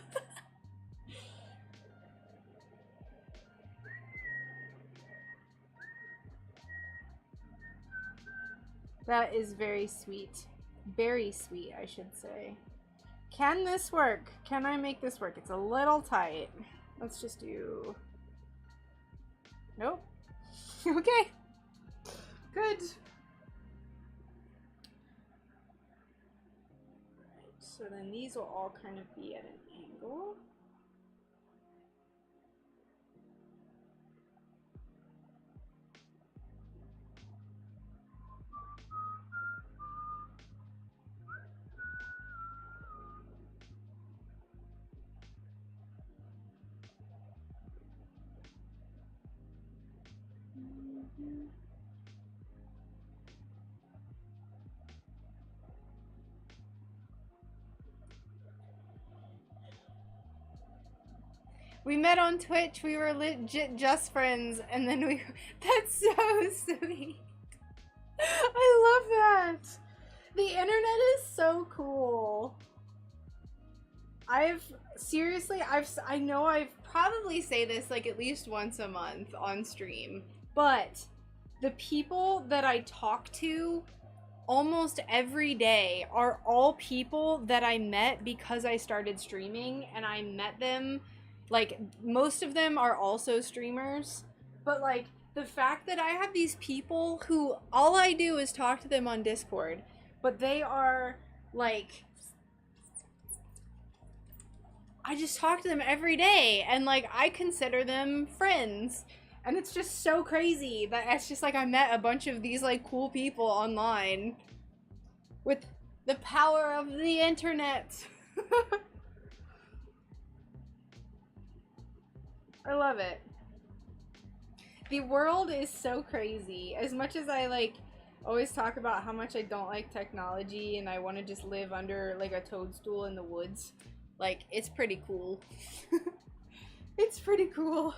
That is very sweet. Very sweet, I should say. Can this work? Can I make this work? It's a little tight. Let's just do... Nope. Okay. Good. Alright, so then these will all kind of be at an angle. We met on Twitch. We were legit just friends, and then we. That's so sweet. I love that. The internet is so cool. I know I've probably say this like at least once a month on stream, but the people that I talk to almost every day are all people that I met because I started streaming, and I met them, like, most of them are also streamers, but like the fact that I have these people who all I do is talk to them on Discord, but they are like, I just talk to them every day, and like I consider them friends. And it's just so crazy that it's just like I met a bunch of these like cool people online with the power of the internet. I love it. The world is so crazy. As much as I like always talk about how much I don't like technology and I want to just live under like a toadstool in the woods, like it's pretty cool. It's pretty cool.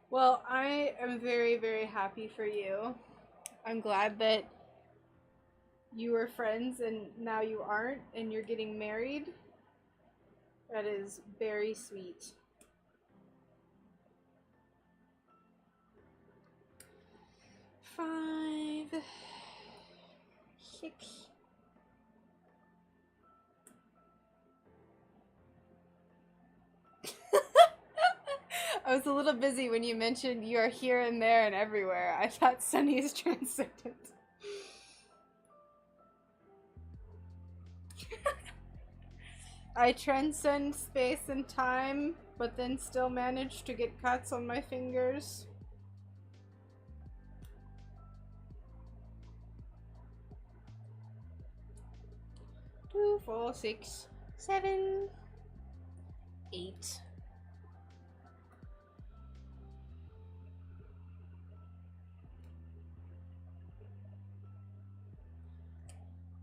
Well, I am very, very happy for you. I'm glad that you were friends and now you aren't, and you're getting married. That is very sweet. 5, 6. I was a little busy when you mentioned you are here and there and everywhere. I thought Sunny is transcendent. I transcend space and time, but then still manage to get cuts on my fingers. 2, 4, 6, 7, 8.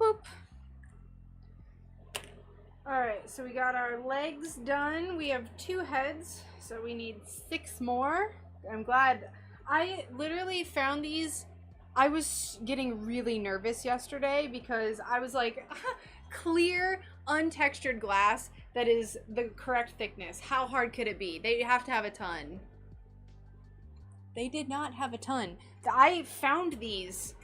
Boop. Alright, so we got our legs done. We have 2 heads, so we need 6 more. I'm glad. I literally found these. I was getting really nervous yesterday because I was like, clear, untextured glass that is the correct thickness. How hard could it be? They have to have a ton. They did not have a ton. I found these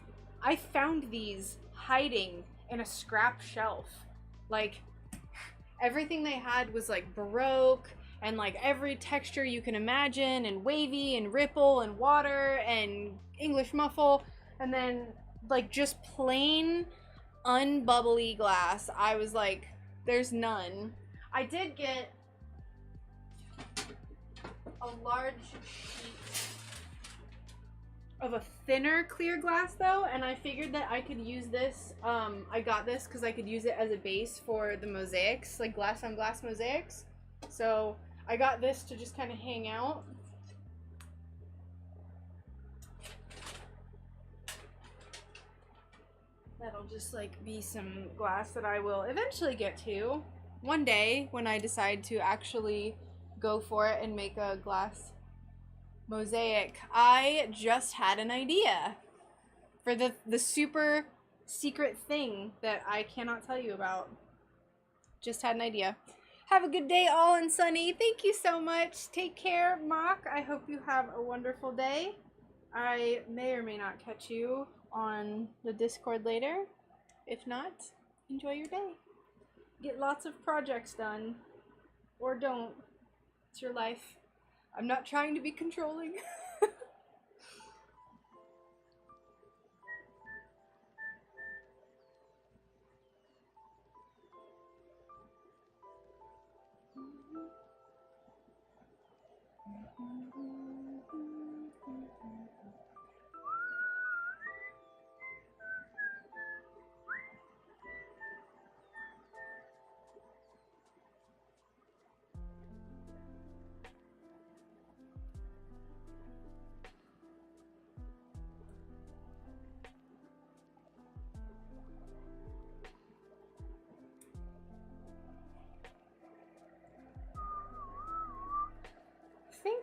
hiding in a scrap shelf. Like, everything they had was like Baroque and like every texture you can imagine, and wavy and ripple and water and English muffle, and then like just plain unbubbly glass. I was like, there's none. I did get a large sheet of a thinner clear glass though, and I figured that I could use this. I got this because I could use it as a base for the mosaics, like glass on glass mosaics. So I got this to just kind of hang out. That'll just like be some glass that I will eventually get to one day when I decide to actually go for it and make a glass mosaic. I just had an idea for the super secret thing that I cannot tell you about. Just had an idea. Have a good day, all, and Sunny. Thank you so much. Take care, Mock. I hope you have a wonderful day. I may or may not catch you on the Discord later. If not, enjoy your day. Get lots of projects done. Or don't. It's your life. I'm not trying to be controlling.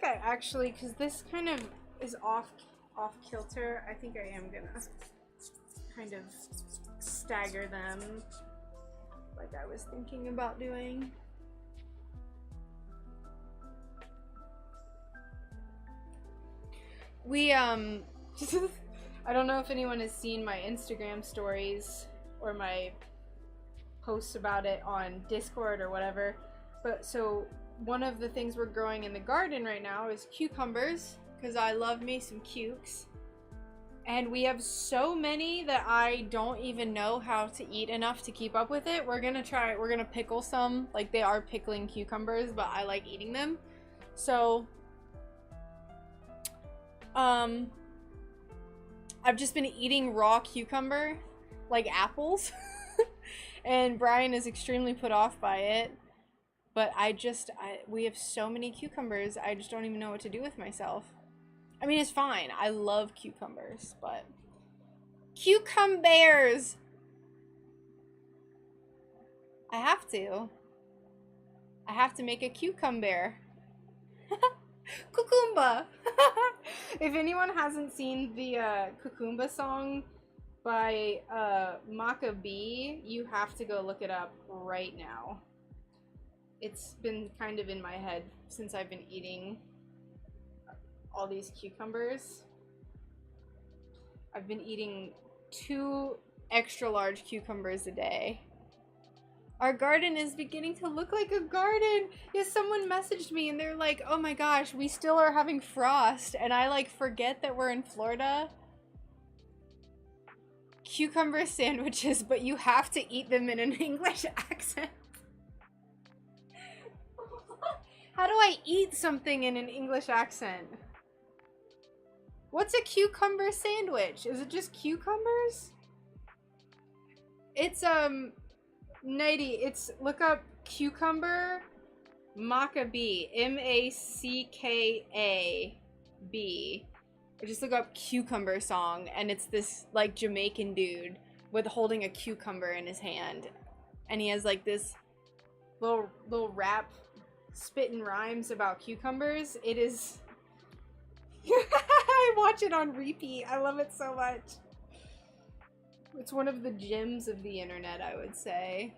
I actually, because this kind of is off kilter, I think I am gonna kind of stagger them like I was thinking about doing. We, I don't know if anyone has seen my Instagram stories or my posts about it on Discord or whatever, but so one of the things we're growing in the garden right now is cucumbers, because I love me some cukes. And we have so many that I don't even know how to eat enough to keep up with it. We're gonna pickle some, like they are pickling cucumbers, but I like eating them. So, I've just been eating raw cucumber, like apples. And Brian is extremely put off by it. But we have so many cucumbers, I just don't even know what to do with myself. I mean, it's fine. I love cucumbers, but... Cucumbers! I have to make a cucumber. Cucumba! If anyone hasn't seen the Cucumba song by Maccabee, you have to go look it up right now. It's been kind of in my head since I've been eating all these cucumbers. I've been eating 2 extra large cucumbers a day. Our garden is beginning to look like a garden. Yes, someone messaged me and they're like, oh my gosh, we still are having frost. And I like forget that we're in Florida. Cucumber sandwiches, but you have to eat them in an English accent. How do I eat something in an English accent? What's a cucumber sandwich? Is it just cucumbers? It's, Nighty, look up cucumber Maccabee. M-A-C-K-A-B. Or just look up cucumber song, and it's this, like, Jamaican dude with holding a cucumber in his hand. And he has, like, this little rap spitting rhymes about cucumbers. It is... I watch it on repeat. I love it so much. It's one of the gems of the internet, I would say.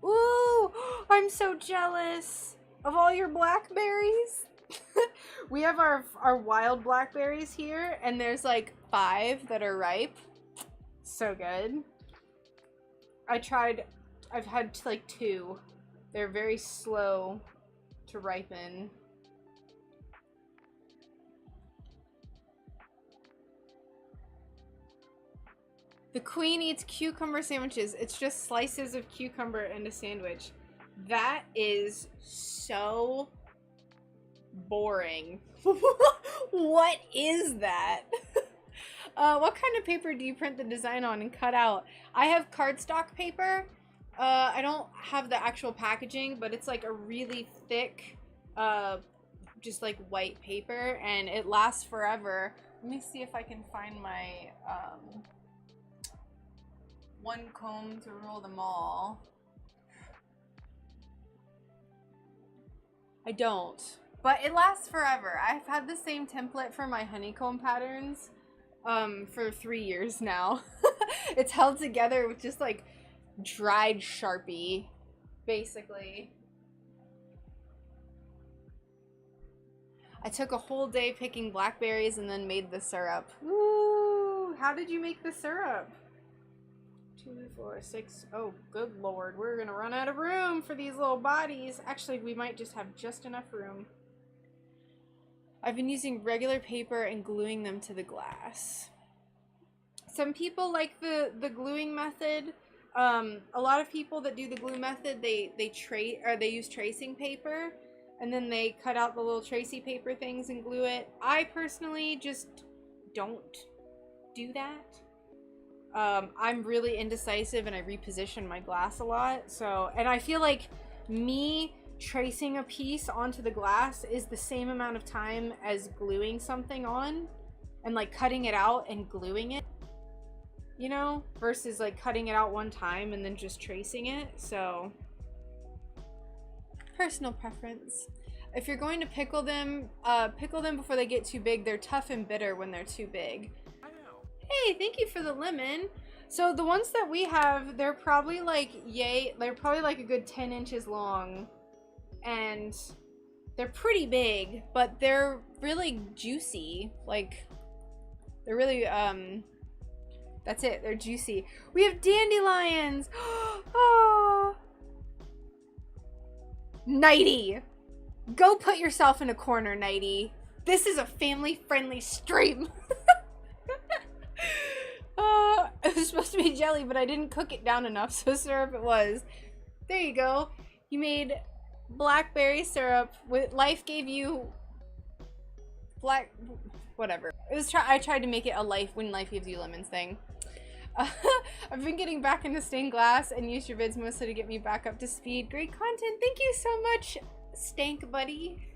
Ooh! I'm so jealous of all your blackberries. We have our wild blackberries here, and there's like 5 that are ripe. So good. I've had like 2. They're very slow to ripen. The queen eats cucumber sandwiches. It's just slices of cucumber in a sandwich. That is so boring. What is that? What kind of paper do you print the design on and cut out? I have cardstock paper. I don't have the actual packaging, but it's like a really thick, just like white paper, and it lasts forever. Let me see if I can find my, one comb to rule them all. I don't, but it lasts forever. I've had the same template for my honeycomb patterns, for 3 years now. It's held together with just like dried Sharpie, basically. I took a whole day picking blackberries and then made the syrup. Woo! How did you make the syrup? 2, 4, 6. Oh, good lord. We're gonna run out of room for these little bodies. Actually, we might just have just enough room. I've been using regular paper and gluing them to the glass. Some people like the gluing method. A lot of people that do the glue method, they use tracing paper, and then they cut out the little tracey paper things and glue it. I personally just don't do that. I'm really indecisive and I reposition my glass a lot. So, and I feel like me tracing a piece onto the glass is the same amount of time as gluing something on, and like cutting it out and gluing it, you know, versus like cutting it out one time and then just tracing it. So Personal preference. If you're going to pickle them before they get too big. They're tough and bitter when they're too big. Hey, thank you for the lemon. So the ones that we have, they're probably like they're probably like a good 10 inches long. And they're pretty big, but they're really juicy. Like, they're really, that's it, they're juicy. We have dandelions! Oh. Nighty! Go put yourself in a corner, Nighty. This is a family-friendly stream. It was supposed to be jelly, but I didn't cook it down enough, so syrup it was. There you go. You made blackberry syrup. Life gave you whatever. It was I tried to make it a when life gives you lemons thing. I've been getting back into stained glass and used your vids mostly to get me back up to speed. Great content. Thank you so much, Stank Buddy.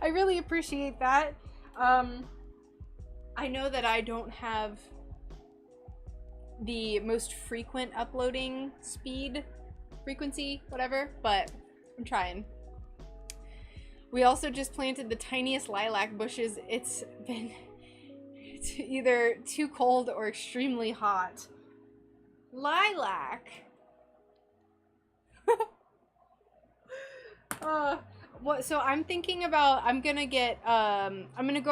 I really appreciate that. I know that I don't have the most frequent uploading frequency, whatever, but I'm trying. We also just planted the tiniest lilac bushes. It's either too cold or extremely hot. Lilac. So I'm thinking about, I'm gonna go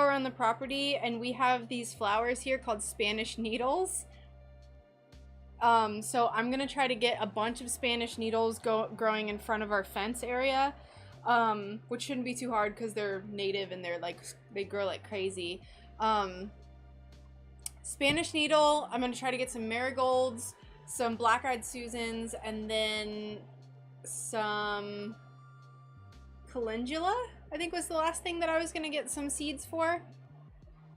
around the property, and we have these flowers here called Spanish needles. So I'm gonna try to get a bunch of Spanish needles growing in front of our fence area, which shouldn't be too hard because they're native and they grow like crazy. Spanish needle, I'm gonna try to get some marigolds, some black-eyed Susans, and then some calendula, I think was the last thing that I was gonna get some seeds for.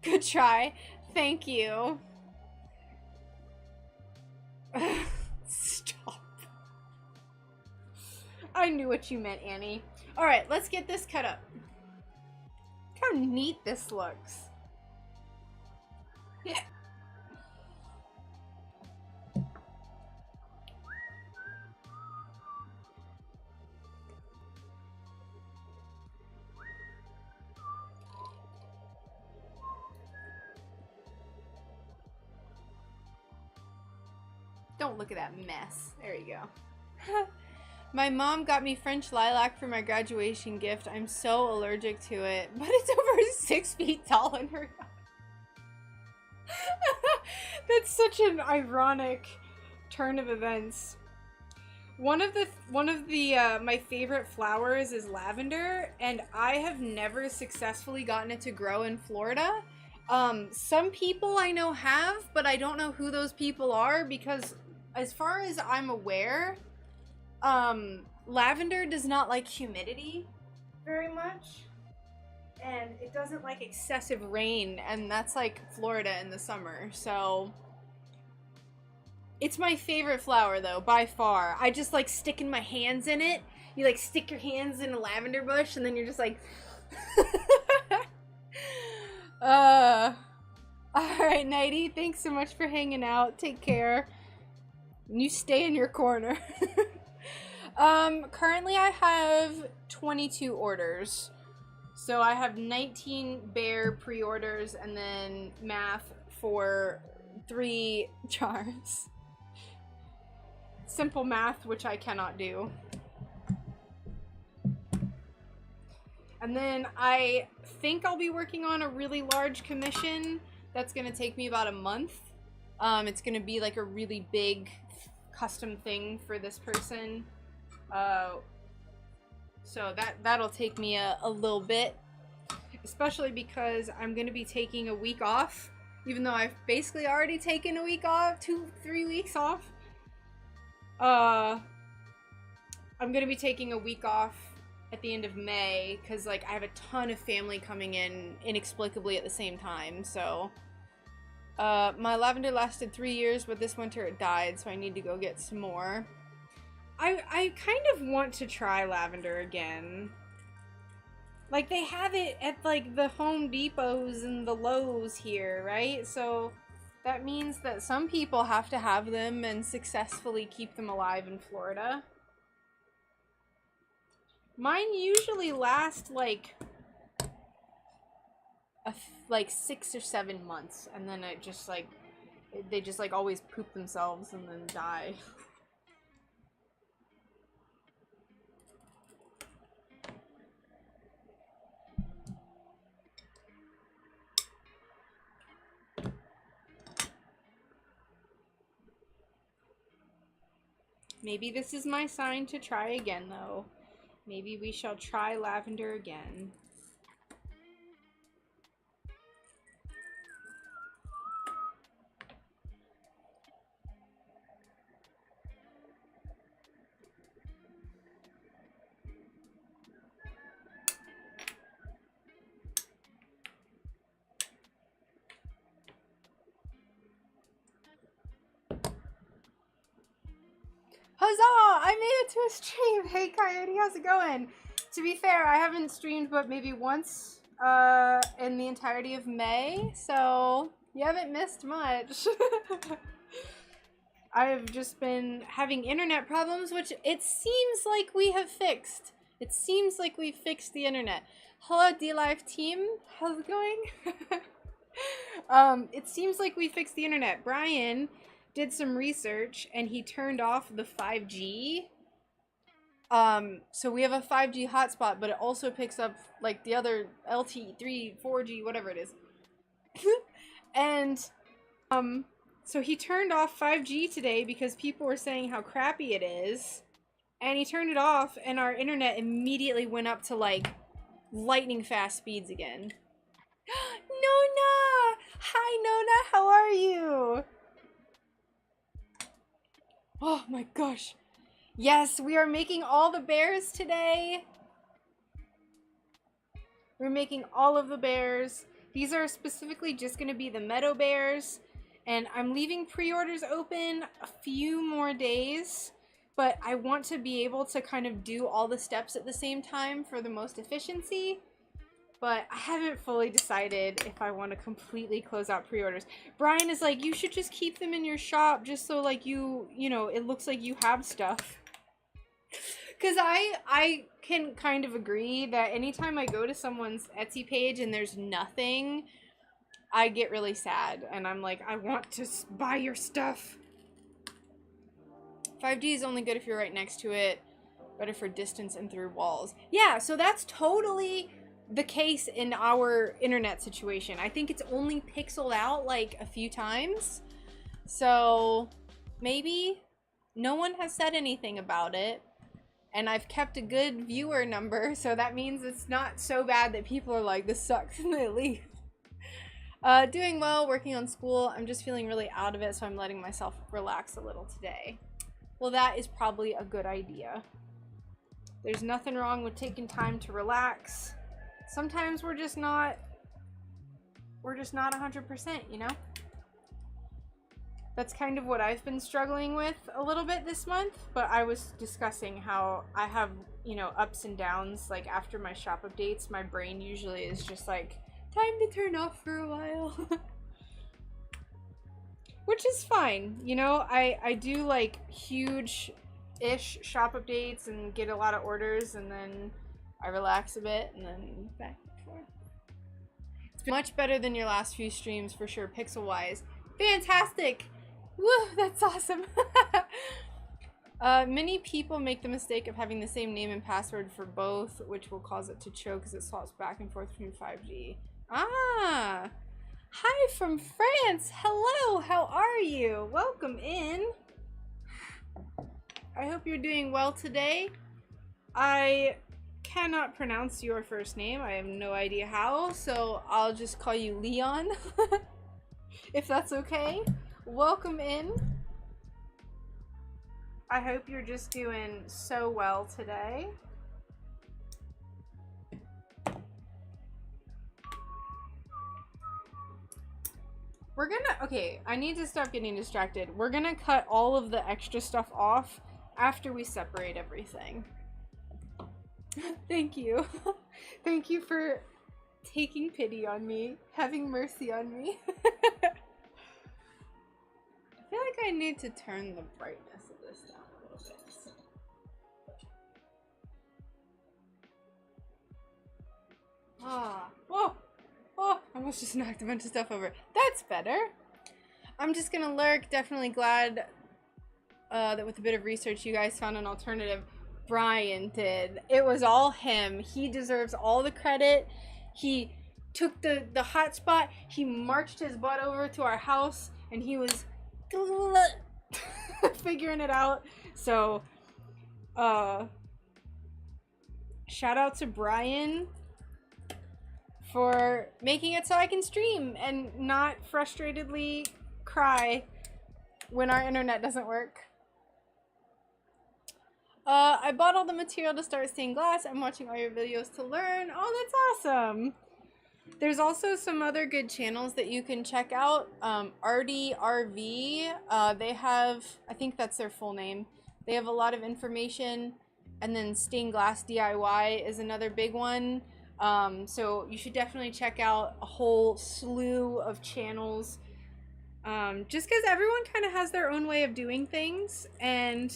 Good try. Thank you. Stop. I knew what you meant, Annie. Alright, let's get this cut up. Look how neat this looks. Yeah. Don't look at that mess. There you go. My mom got me French lilac for my graduation gift. I'm so allergic to it, but it's over 6 feet tall in her yard. That's such an ironic turn of events. One of the my favorite flowers is lavender, and I have never successfully gotten it to grow in Florida. Some people I know have, but I don't know who those people are because as far as I'm aware, lavender does not like humidity very much, and it doesn't like excessive rain, and that's like Florida in the summer, so it's my favorite flower though, by far. I just like sticking my hands in it. You like stick your hands in a lavender bush and then you're just like alright, Nighty, thanks so much for hanging out. Take care. You stay in your corner. Currently I have 22 orders. So I have 19 bear pre-orders and then math for 3 jars. Simple math, which I cannot do. And then I think I'll be working on a really large commission that's going to take me about a month. It's going to be like a really big custom thing for this person. So that'll take me a little bit, especially because I'm going to be taking a week off, even though I've basically already taken a week off, 2-3 weeks off. I'm going to be taking a week off at the end of May because like I have a ton of family coming in inexplicably at the same time. So my lavender lasted 3 years, but this winter it died, so I need to go get some more. I kind of want to try lavender again. Like, they have it at, like, the Home Depots and the Lowe's here, right? So that means that some people have to have them and successfully keep them alive in Florida. Mine usually last like like 6 or 7 months, and then it just like they just like always poop themselves and then die. Maybe this is my sign to try again, though. Maybe we shall try lavender again. Huzzah! I made it to a stream! Hey Coyote, how's it going? To be fair, I haven't streamed but maybe once in the entirety of May, so you haven't missed much. I've just been having internet problems, which it seems like we have fixed. It seems like we fixed the internet. Hello, D-Live team. How's it going? It seems like we fixed the internet. Brian did some research and he turned off the 5G. So we have a 5G hotspot, but it also picks up like the other LTE, 3, 4G, whatever it is. And, so he turned off 5G today because people were saying how crappy it is. And he turned it off and our internet immediately went up to like lightning fast speeds again. Nona! Hi Nona, how are you? Oh my gosh. Yes, we are making all the bears today. We're making all of the bears. These are specifically just going to be the meadow bears. And I'm leaving pre-orders open a few more days. But I want to be able to kind of do all the steps at the same time for the most efficiency. But I haven't fully decided if I want to completely close out pre-orders. Brian is like, you should just keep them in your shop just so like you know, it looks like you have stuff. Because I can kind of agree that anytime I go to someone's Etsy page and there's nothing, I get really sad. And I'm like, I want to buy your stuff. 5G is only good if you're right next to it. Better for distance and through walls. Yeah, so that's totally the case in our internet situation. I think it's only pixeled out like a few times. So maybe no one has said anything about it. And I've kept a good viewer number, so that means it's not so bad that people are like, this sucks, and they leave. Doing well, working on school. I'm just feeling really out of it, so I'm letting myself relax a little today. Well, that is probably a good idea. There's nothing wrong with taking time to relax. Sometimes we're just not 100%, you know? That's kind of what I've been struggling with a little bit this month, but I was discussing how I have, you know, ups and downs. Like after my shop updates, my brain usually is just like, time to turn off for a while. Which is fine, you know, I do like huge-ish shop updates and get a lot of orders, and then I relax a bit, and then back and forth. It's been much better than your last few streams for sure, pixel-wise. Fantastic! Woo, that's awesome. Many people make the mistake of having the same name and password for both, which will cause it to choke as it swaps back and forth between 5G. Ah! Hi from France! Hello, how are you? Welcome in. I hope you're doing well today. I cannot pronounce your first name. I have no idea how, so I'll just call you Leon. If that's okay. Welcome in. I hope you're just doing so well today. We're gonna, okay, I need to stop getting distracted. We're gonna cut all of the extra stuff off after we separate everything. Thank you. Thank you for taking pity on me, having mercy on me. I feel like I need to turn the brightness of this down a little bit. Ah. Whoa. Oh, I almost just knocked a bunch of stuff over. That's better. I'm just gonna lurk. Definitely glad that with a bit of research you guys found an alternative. Brian did. It was all him. He deserves all the credit. He took the hotspot. He marched his butt over to our house and he was figuring it out. So, shout out to Brian for making it so I can stream and not frustratedly cry when our internet doesn't work. I bought all the material to start stained glass. I'm watching all your videos to learn. Oh, that's awesome. There's also some other good channels that you can check out. RDRV, they have, I think that's their full name. They have a lot of information. And then Stained Glass DIY is another big one. So you should definitely check out a whole slew of channels. Just because everyone kind of has their own way of doing things. And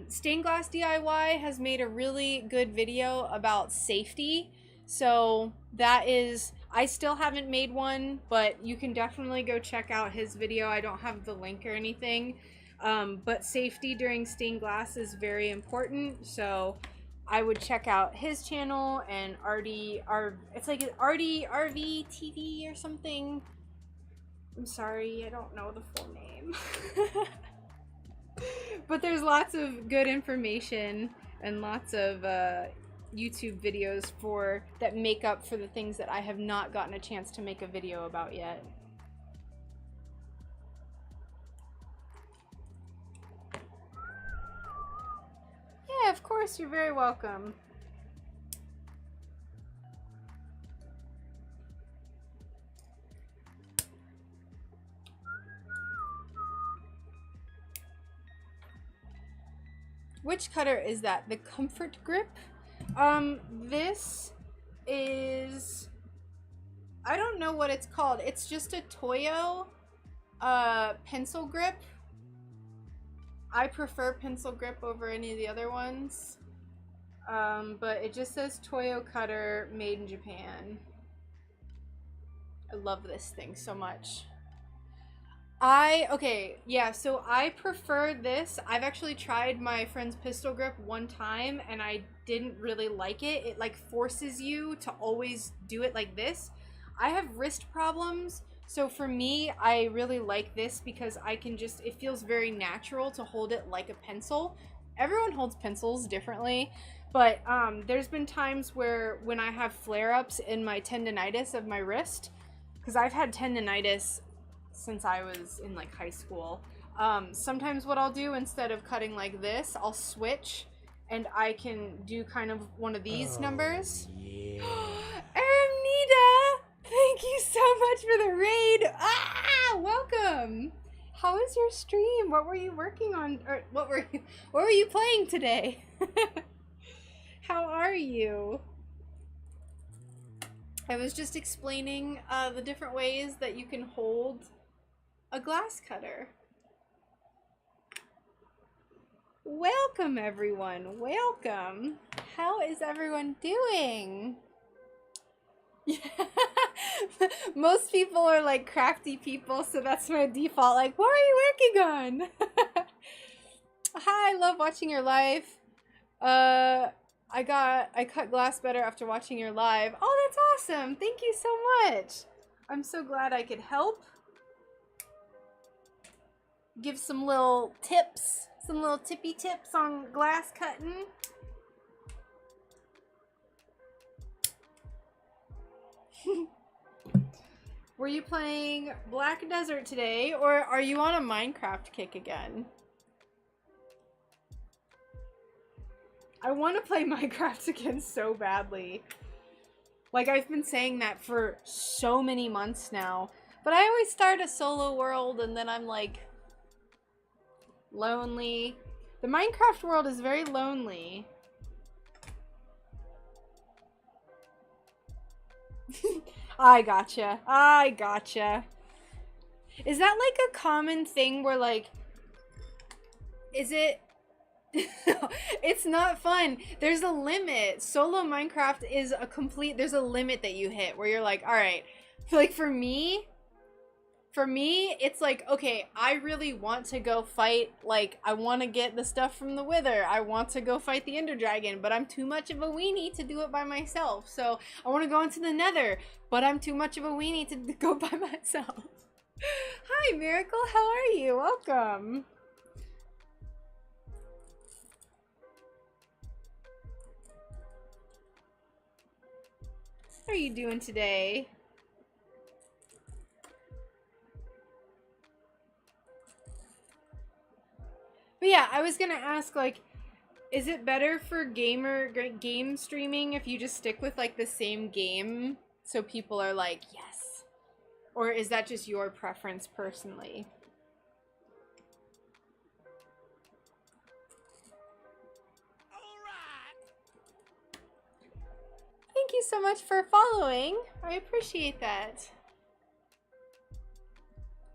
Stained Glass DIY has made a really good video about safety. So that is, I still haven't made one, but you can definitely go check out his video. I don't have the link or anything. But safety during stained glass is very important. So I would check out his channel and it's like RV TV or something. I'm sorry, I don't know the full name. But there's lots of good information and lots of YouTube videos that make up for the things that I have not gotten a chance to make a video about yet. Yeah, of course, you're very welcome. Which cutter is that? The Comfort Grip? This is, I don't know what it's called. It's just a Toyo pencil grip. I prefer pencil grip over any of the other ones. But it just says Toyo cutter made in Japan. I love this thing so much. Okay, yeah, so I prefer this. I've actually tried my friend's pistol grip one time and I didn't really like it. It like forces you to always do it like this. I have wrist problems, so for me, I really like this because I can just, it feels very natural to hold it like a pencil. Everyone holds pencils differently, but there's been times where when I have flare-ups in my tendonitis of my wrist, because I've had tendonitis since I was in like high school. Sometimes what I'll do, instead of cutting like this, I'll switch and I can do kind of one of these numbers. Yeah. Aramnita, thank you so much for the raid. Ah, welcome. How was your stream? What were you working on? Or what were you playing today? How are you? I was just explaining the different ways that you can hold a glass cutter. Welcome everyone, welcome. How is everyone doing? Yeah. Most people are like crafty people, so that's my default, like, what are you working on? Hi, I love watching your live. I cut glass better after watching your live. Oh, that's awesome. Thank you so much. I'm so glad I could help. Give some little tips, some little tippy tips on glass cutting. Were you playing Black Desert today, or are you on a Minecraft kick again? I want to play Minecraft again so badly. Like, I've been saying that for so many months now. But I always start a solo world and then I'm like lonely. The Minecraft world is very lonely. I gotcha. I gotcha. Is that like a common thing where like, is it It's not fun. There's a limit. Solo Minecraft is there's a limit that you hit where you're like, all right, like for me, it's like, okay, I really want to go fight, like, I want to get the stuff from the Wither. I want to go fight the Ender Dragon, but I'm too much of a weenie to do it by myself. So I want to go into the Nether, but I'm too much of a weenie to go by myself. Hi, Miracle. How are you? Welcome. How are you doing today? But yeah, I was gonna ask, like, is it better for game streaming if you just stick with like the same game so people are like, yes? Or is that just your preference personally? Thank you so much for following. I appreciate that.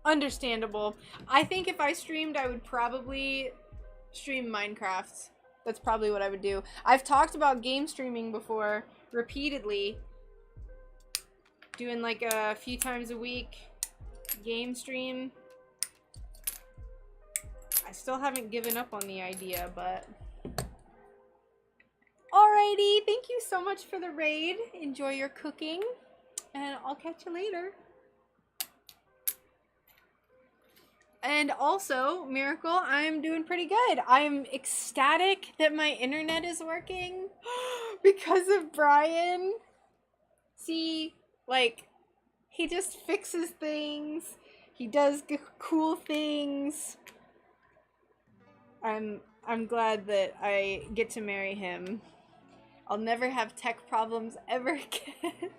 Understandable. I think if I streamed, I would probably stream Minecraft. That's probably what I would do. I've talked about game streaming before, repeatedly. Doing like a few times a week game stream. I still haven't given up on the idea, but... Alrighty, thank you so much for the raid. Enjoy your cooking, and I'll catch you later. And also, Miracle, I'm doing pretty good. I'm ecstatic that my internet is working because of Brian. See, like, he just fixes things. He does cool things. I'm glad that I get to marry him. I'll never have tech problems ever again.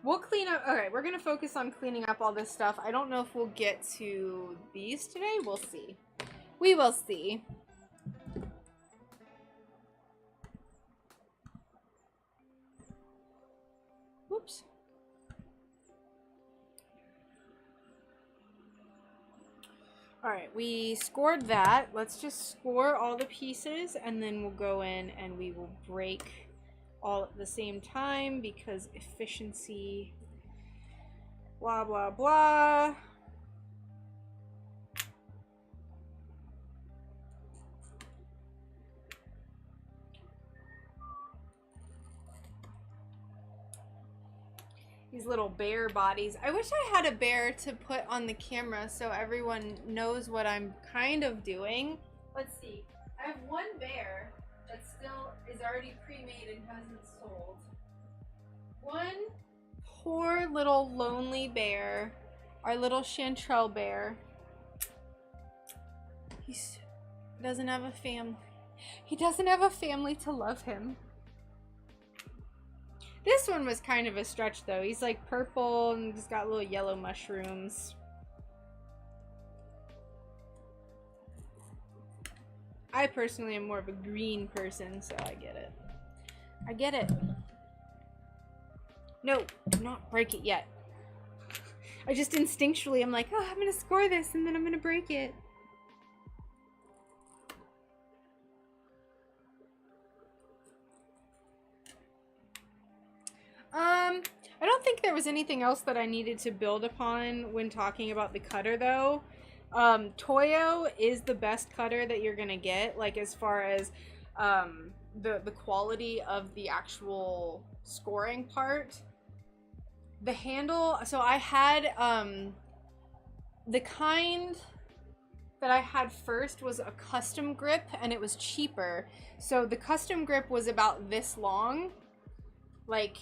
We'll clean up. Alright, we're gonna focus on cleaning up all this stuff. I don't know if we'll get to these today. We'll see. We will see. Whoops. Alright, we scored that. Let's just score all the pieces and then we'll go in and we will break all at the same time because efficiency, blah, blah, blah. These little bear bodies. I wish I had a bear to put on the camera so everyone knows what I'm kind of doing. Let's see. I have one bear that still is already pre-made and hasn't sold. One poor little lonely bear. Our little chanterelle bear. He doesn't have a family. He doesn't have a family to love him. This one was kind of a stretch though. He's like purple and he's got little yellow mushrooms. I personally am more of a green person, so I get it. I get it. No, do not break it yet. I just instinctually, I'm like, oh, I'm gonna score this and then I'm gonna break it. I don't think there was anything else that I needed to build upon when talking about the cutter though. Toyo is the best cutter that you're gonna get, like as far as the quality of the actual scoring part. The handle, so I had the kind that I had first was a custom grip and it was cheaper. So the custom grip was about this long, like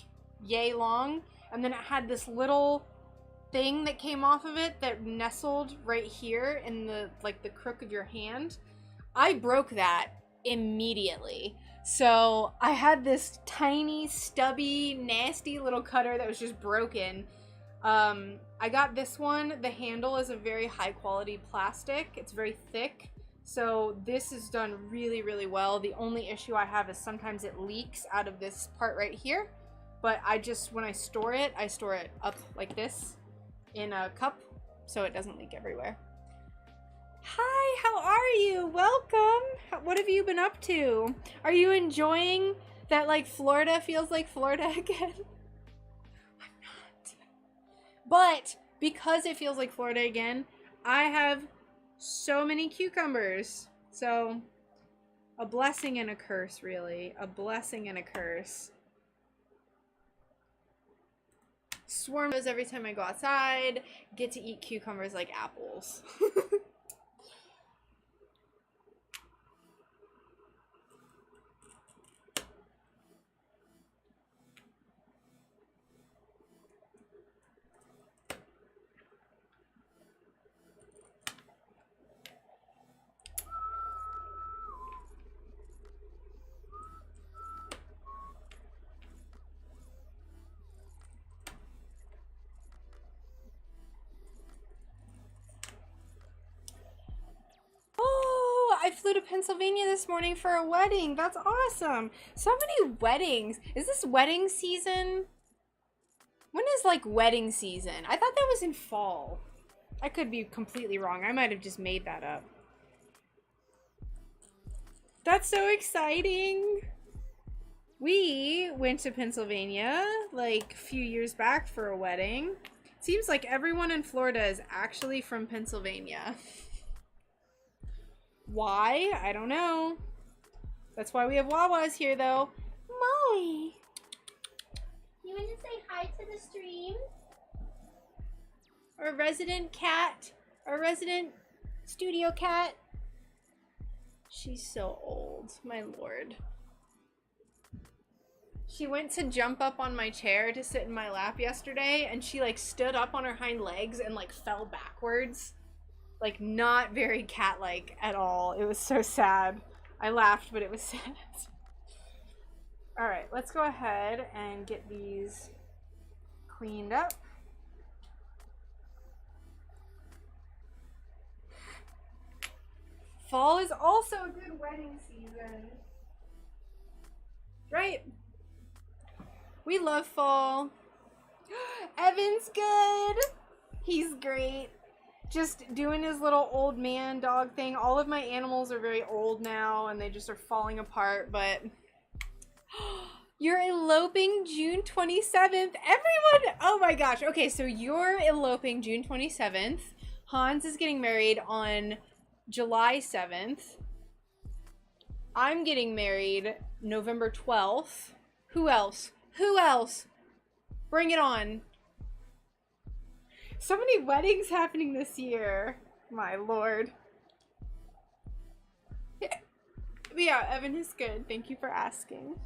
yay long, and then it had this little thing that came off of it that nestled right here in the like the crook of your hand. I broke that immediately. So I had this tiny, stubby, nasty little cutter that was just broken. I got this one. The handle is a very high quality plastic. It's very thick. So this is done really, really well. The only issue I have is sometimes it leaks out of this part right here. But when I store it up like this in a cup so it doesn't leak everywhere. Hi, how are you? Welcome. What have you been up to? Are you enjoying that like Florida feels like Florida again? I'm not. But because it feels like Florida again, I have so many cucumbers. So a blessing and a curse, really. A blessing and a curse. Swarm those every time I go outside. Get to eat cucumbers like apples. I flew to Pennsylvania this morning for a wedding. That's awesome. So many weddings. Is this wedding season? When is like wedding season? I thought that was in fall. I could be completely wrong. I might have just made that up. That's so exciting. We went to Pennsylvania like a few years back for a wedding. Seems like everyone in Florida is actually from Pennsylvania. Why? I don't know. That's why we have Wawas here, though. Molly! You want to say hi to the stream? Our resident cat. Our resident studio cat. She's so old, my lord. She went to jump up on my chair to sit in my lap yesterday, and she, like, stood up on her hind legs and, like, fell backwards. Like, not very cat-like at all. It was so sad. I laughed, but it was sad. Alright, let's go ahead and get these cleaned up. Fall is also a good wedding season. Right? We love fall. Evan's good. He's great. Just doing his little old man dog thing. All of my animals are very old now and they just are falling apart, but you're eloping June 27th. Everyone, oh my gosh. Okay, so you're eloping June 27th. Hans is getting married on July 7th. I'm getting married November 12th. Who else? Who else? Bring it on. So many weddings happening this year. My lord. But yeah, Evan is good. Thank you for asking.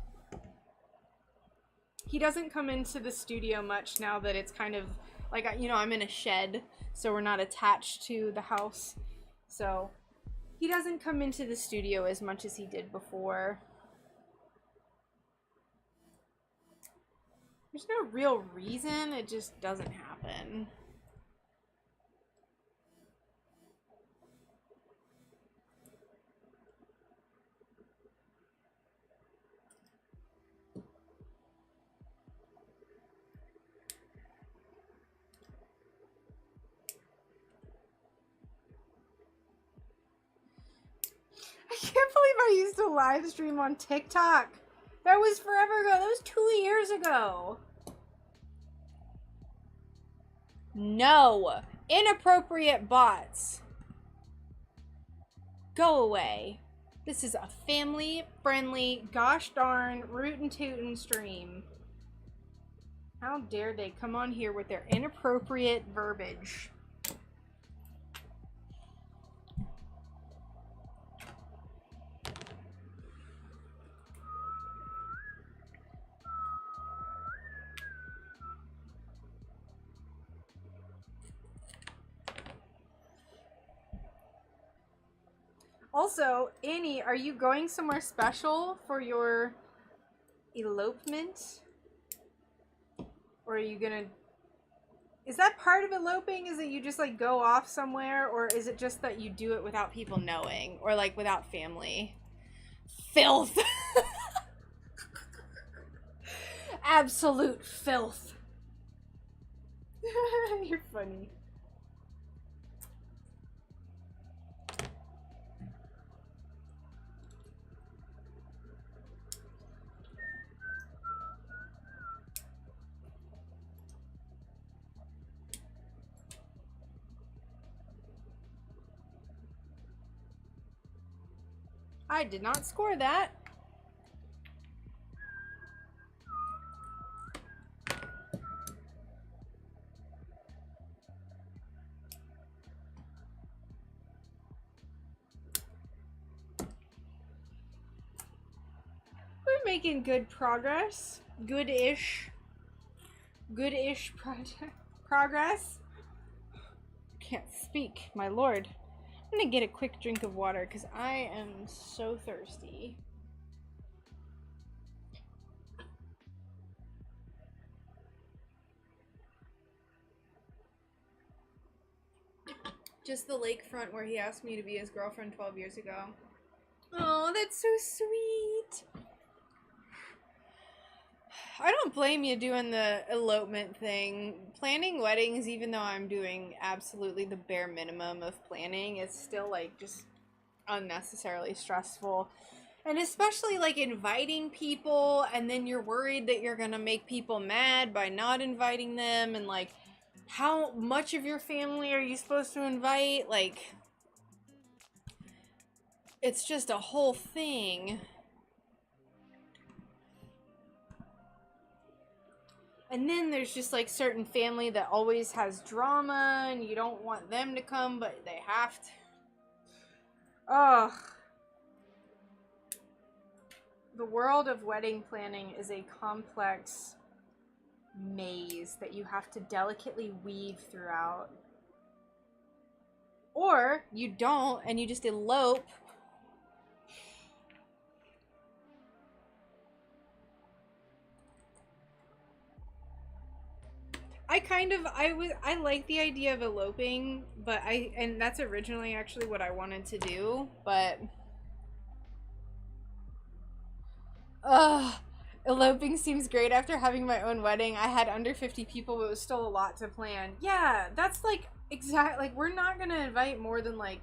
He doesn't come into the studio much now that it's kind of like, you know, I'm in a shed, so we're not attached to the house. So he doesn't come into the studio as much as he did before. There's no real reason. It just doesn't happen. I can't believe I used to live stream on TikTok. That was forever ago. That was 2 years ago. No. Inappropriate bots. Go away. This is a family-friendly, gosh darn, rootin' tootin' stream. How dare they come on here with their inappropriate verbiage. Also, Annie, are you going somewhere special for your elopement? Or are you gonna Is that part of eloping? Is it you just like go off somewhere, or is it just that you do it without people knowing, or like without family? Filth. Absolute filth. You're funny. I did not score that. We're making good progress. Good-ish. Good-ish progress. Can't speak, my lord. I'm gonna get a quick drink of water because I am so thirsty. Just the lakefront where he asked me to be his girlfriend 12 years ago. Oh, that's so sweet. I don't blame you doing the elopement thing. Planning weddings, even though I'm doing absolutely the bare minimum of planning, it's still like just unnecessarily stressful. And especially like inviting people and then you're worried that you're gonna make people mad by not inviting them, and like how much of your family are you supposed to invite? Like, it's just a whole thing. And then there's just like certain family that always has drama and you don't want them to come, but they have to. Ugh. The world of wedding planning is a complex maze that you have to delicately weave throughout. Or you don't and you just elope. I like the idea of eloping, but and that's originally actually what I wanted to do, but eloping seems great after having my own wedding. I had under 50 people, but it was still a lot to plan. Yeah, that's like like we're not gonna invite more than like,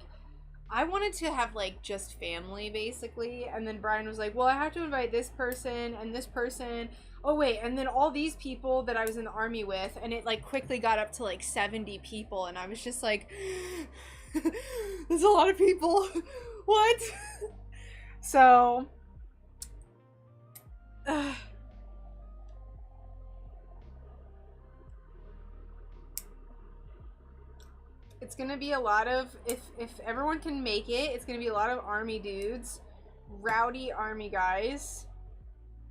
I wanted to have like just family basically, and then Brian was like, well, I have to invite this person and this person. Oh wait, and then all these people that I was in the army with, and it like quickly got up to like 70 people, and I was just like, there's a lot of people. What? So it's gonna be a lot of, if everyone can make it, it's gonna be a lot of army dudes, rowdy army guys.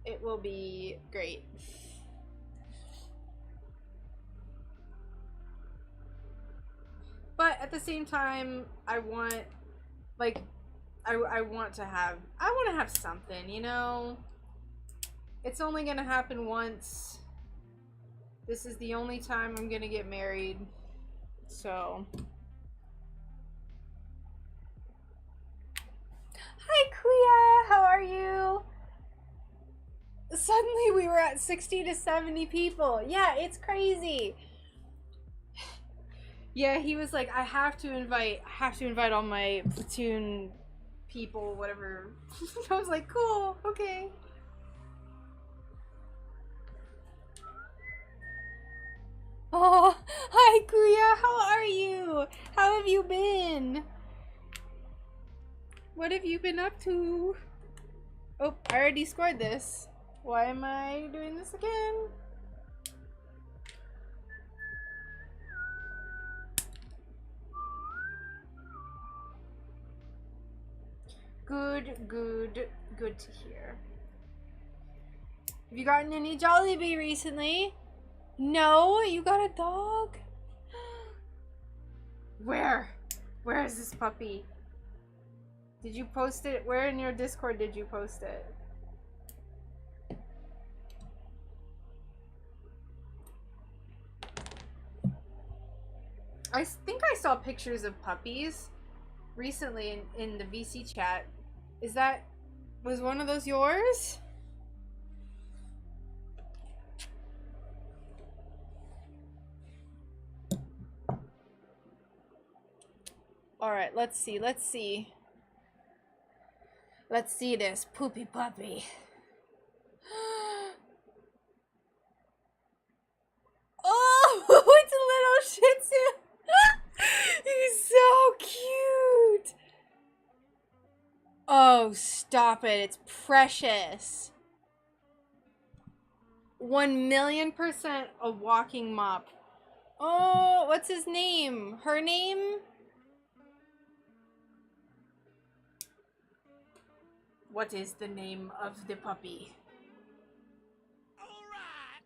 It will be great. But at the same time, I want, like, I want to have something, you know? It's only gonna happen once. This is the only time I'm gonna get married. So. Hi, Kuya! How are you? Suddenly we were at 60 to 70 people. Yeah, it's crazy. Yeah, he was like, I have to invite all my platoon people, whatever. I was like, cool, okay. Oh, hi Kuya, how are you? How have you been? What have you been up to? Oh, I already scored this. Why am I doing this again? Good to hear. Have you gotten any Jollibee recently? No? You got a dog? Where? Where is this puppy? Did you post it? Where in your Discord did you post it? I think I saw pictures of puppies recently in the VC chat. Was one of those yours? All right, let's see. Let's see this poopy puppy. Oh, it's a little Shih Tzu. He's so cute. Oh, stop it. It's precious. 1,000,000% a walking mop. Oh, what's his name? Her name? What is the name of the puppy? Alright.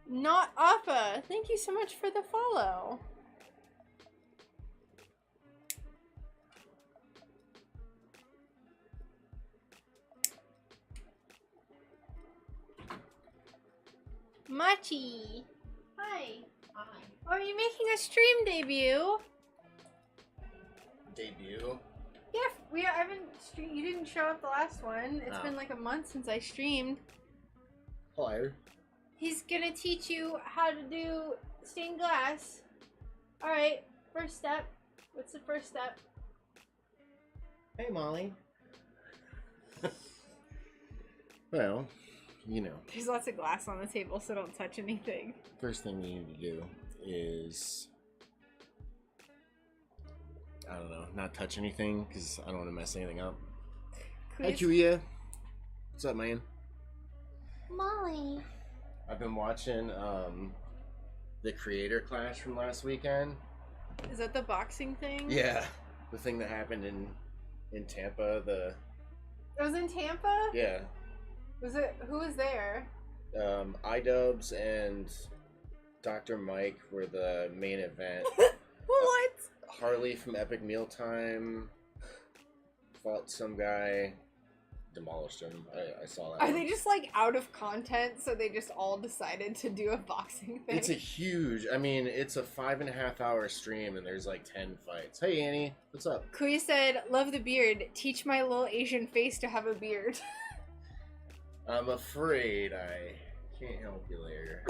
Not Appa. Thank you so much for the follow. Machi. Hi. Hi. Are you making a stream debut? Debut? Yeah, I haven't streamed. You didn't show up the last one. It's been like a month since I streamed. Hello. He's gonna teach you how to do stained glass. Alright, first step. What's the first step? Hey, Molly. Well, you know. There's lots of glass on the table, so don't touch anything. First thing you need to do is, I don't know, not touch anything because I don't want to mess anything up. Hi, Kuya. What's up, man? Molly. I've been watching the Preorder clash from last weekend. Is that the boxing thing? Yeah, the thing that happened in Tampa. It was in Tampa? Yeah. Was it? Who was there? iDubbbz and Dr. Mike were the main event. What? Harley from Epic Mealtime fought some guy, demolished him. I saw that. Are they just like out of content, so they just all decided to do a boxing thing? It's a huge, I mean, it's a 5.5 hour stream and there's like 10 fights. Hey Annie, what's up? Kuya said, love the beard. Teach my little Asian face to have a beard. I'm afraid I can't help you later.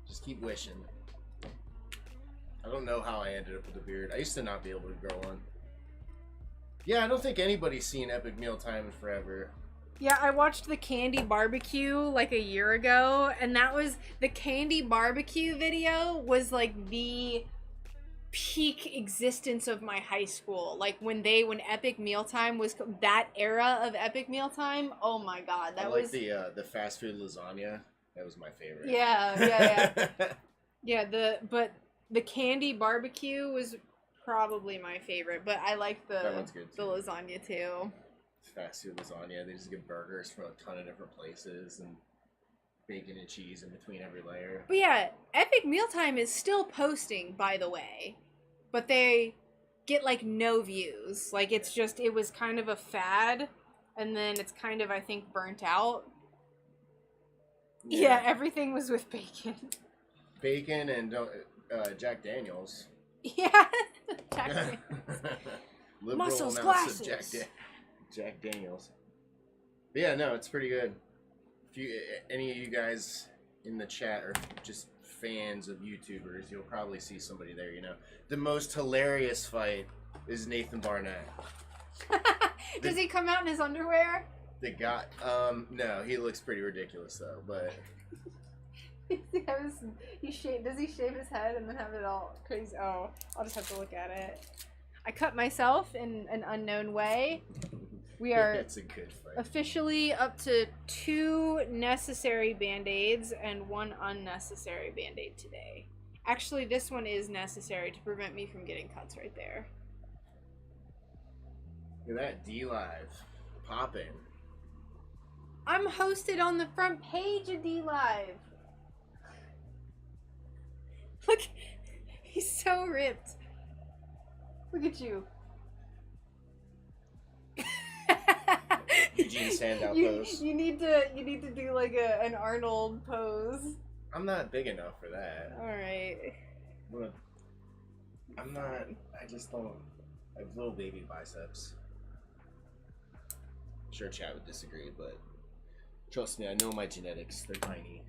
Just keep wishing. I don't know how I ended up with a beard. I used to not be able to grow one. Yeah, I don't think anybody's seen Epic Mealtime in forever. Yeah, I watched the Candy Barbecue like a year ago, and that was the Candy Barbecue video was like the peak existence of my high school. Like when Epic Mealtime was that era of Epic Mealtime. Oh my god, that was the fast food lasagna. That was my favorite. Yeah. Yeah, the Candy Barbecue was probably my favorite, but I like that one's good the too. lasagna too. Fast food lasagna. They just get burgers from a ton of different places and bacon and cheese in between every layer. But yeah, Epic Mealtime is still posting, by the way, but they get like no views. Like it was kind of a fad, and then it's kind of, I think, burnt out. Yeah, everything was with bacon. Bacon and Jack Daniels. Yeah, Jack Daniels. Liberal Muscles, amounts glasses. of Jack Daniels. But yeah, no, it's pretty good. If any of you guys in the chat are just fans of YouTubers, you'll probably see somebody there. You know, the most hilarious fight is Nathan Barnett. Does he come out in his underwear? The guy, no, he looks pretty ridiculous though. But does he shave his head and then have it all crazy? Oh, I'll just have to look at it. I cut myself in an unknown way. We are it's a good fight. Officially up to 2 necessary band-aids and 1 unnecessary band-aid today. Actually, this one is necessary to prevent me from getting cuts right there. Look at that, D-Live. Popping. I'm hosted on the front page of D-Live. Look, he's so ripped. Look at you. Eugene Sandow pose. You need to do like an Arnold pose. I'm not big enough for that. Alright. But I'm not. I just don't. I have little baby biceps. I'm sure Chad would disagree, but trust me, I know my genetics. They're tiny.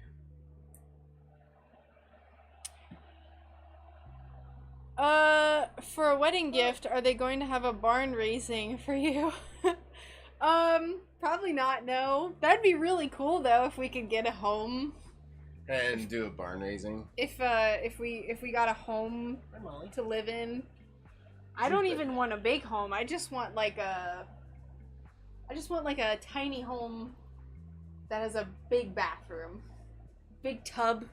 For a wedding gift, are they going to have a barn raising for you? Probably not, no. That'd be really cool though if we could get a home. And do a barn raising. If we got a home to live in. I don't even want a big home. I just want like a tiny home that has a big bathroom. Big tub.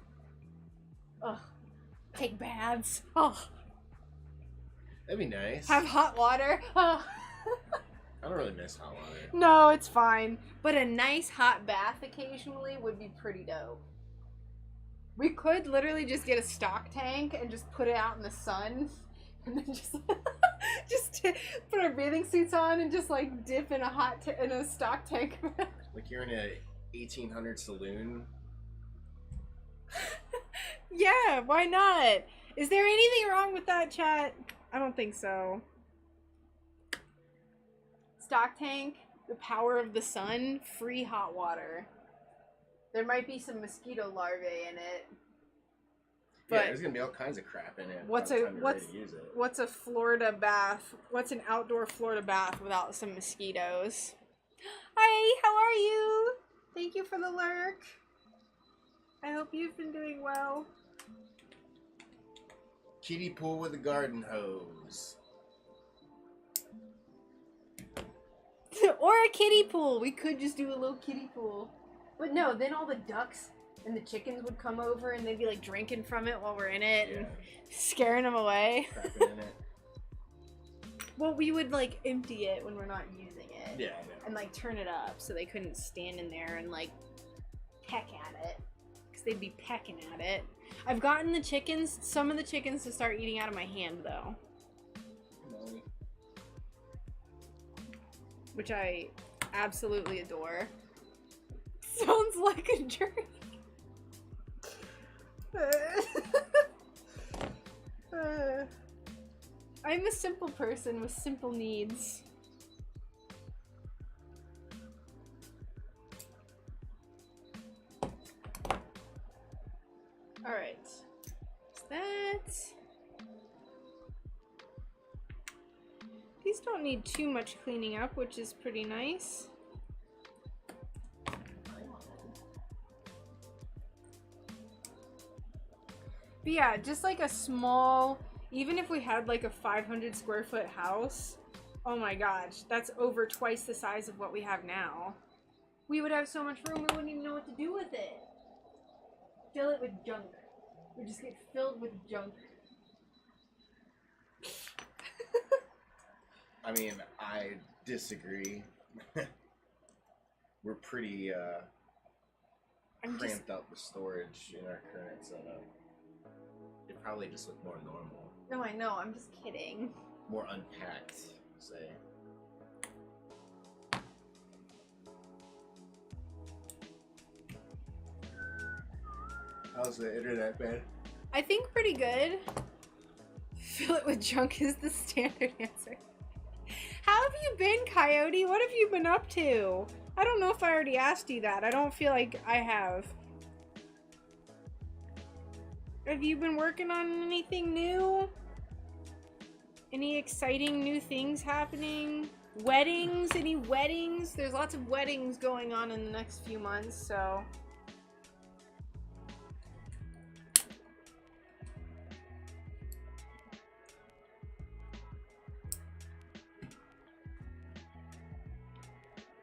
Ugh. Take baths. Ugh. That'd be nice. Have hot water. Ugh. I don't really miss hot water. No, it's fine. But a nice hot bath occasionally would be pretty dope. We could literally just get a stock tank and just put it out in the sun. And then just put our bathing suits on and just like dip in a stock tank. Like you're in a 1800 saloon. Yeah, why not? Is there anything wrong with that, chat? I don't think so. Stock tank, the power of the sun, free hot water. There might be some mosquito larvae in it. But Yeah, there's gonna be all kinds of crap in it. What's a Florida bath? What's an outdoor Florida bath without some mosquitoes? Hi, how are you? Thank you for the lurk. I hope you've been doing well. Kiddie pool with a garden hose. Or a kiddie pool. We could just do a little kiddie pool. But no, then all the ducks and the chickens would come over and they'd be like drinking from it while we're in it and scaring them away. Crapping in it. Well, we would like empty it when we're not using it. Yeah, I know. And like turn it up so they couldn't stand in there and like peck at it. Because they'd be pecking at it. I've gotten some of the chickens to start eating out of my hand though. Molly. Which I absolutely adore. Sounds like a journey. I'm a simple person with simple needs. Alright. That. These don't need too much cleaning up, which is pretty nice. But yeah, just like a small, even if we had like a 500 square foot house, oh my gosh, that's over twice the size of what we have now. We would have so much room, we wouldn't even know what to do with it. Fill it with junk. We just get filled with junk. I mean, I disagree. We're pretty cramped up with storage in our current setup. It probably just look more normal. No, I know. I'm just kidding. More unpacked, say. How's the internet, man? I think pretty good. Fill it with junk is the standard answer. How have you been, Coyote? What have you been up to? I don't know if I already asked you that. I don't feel like I have. Have you been working on anything new? Any exciting new things happening? Weddings? Any weddings? There's lots of weddings going on in the next few months, so...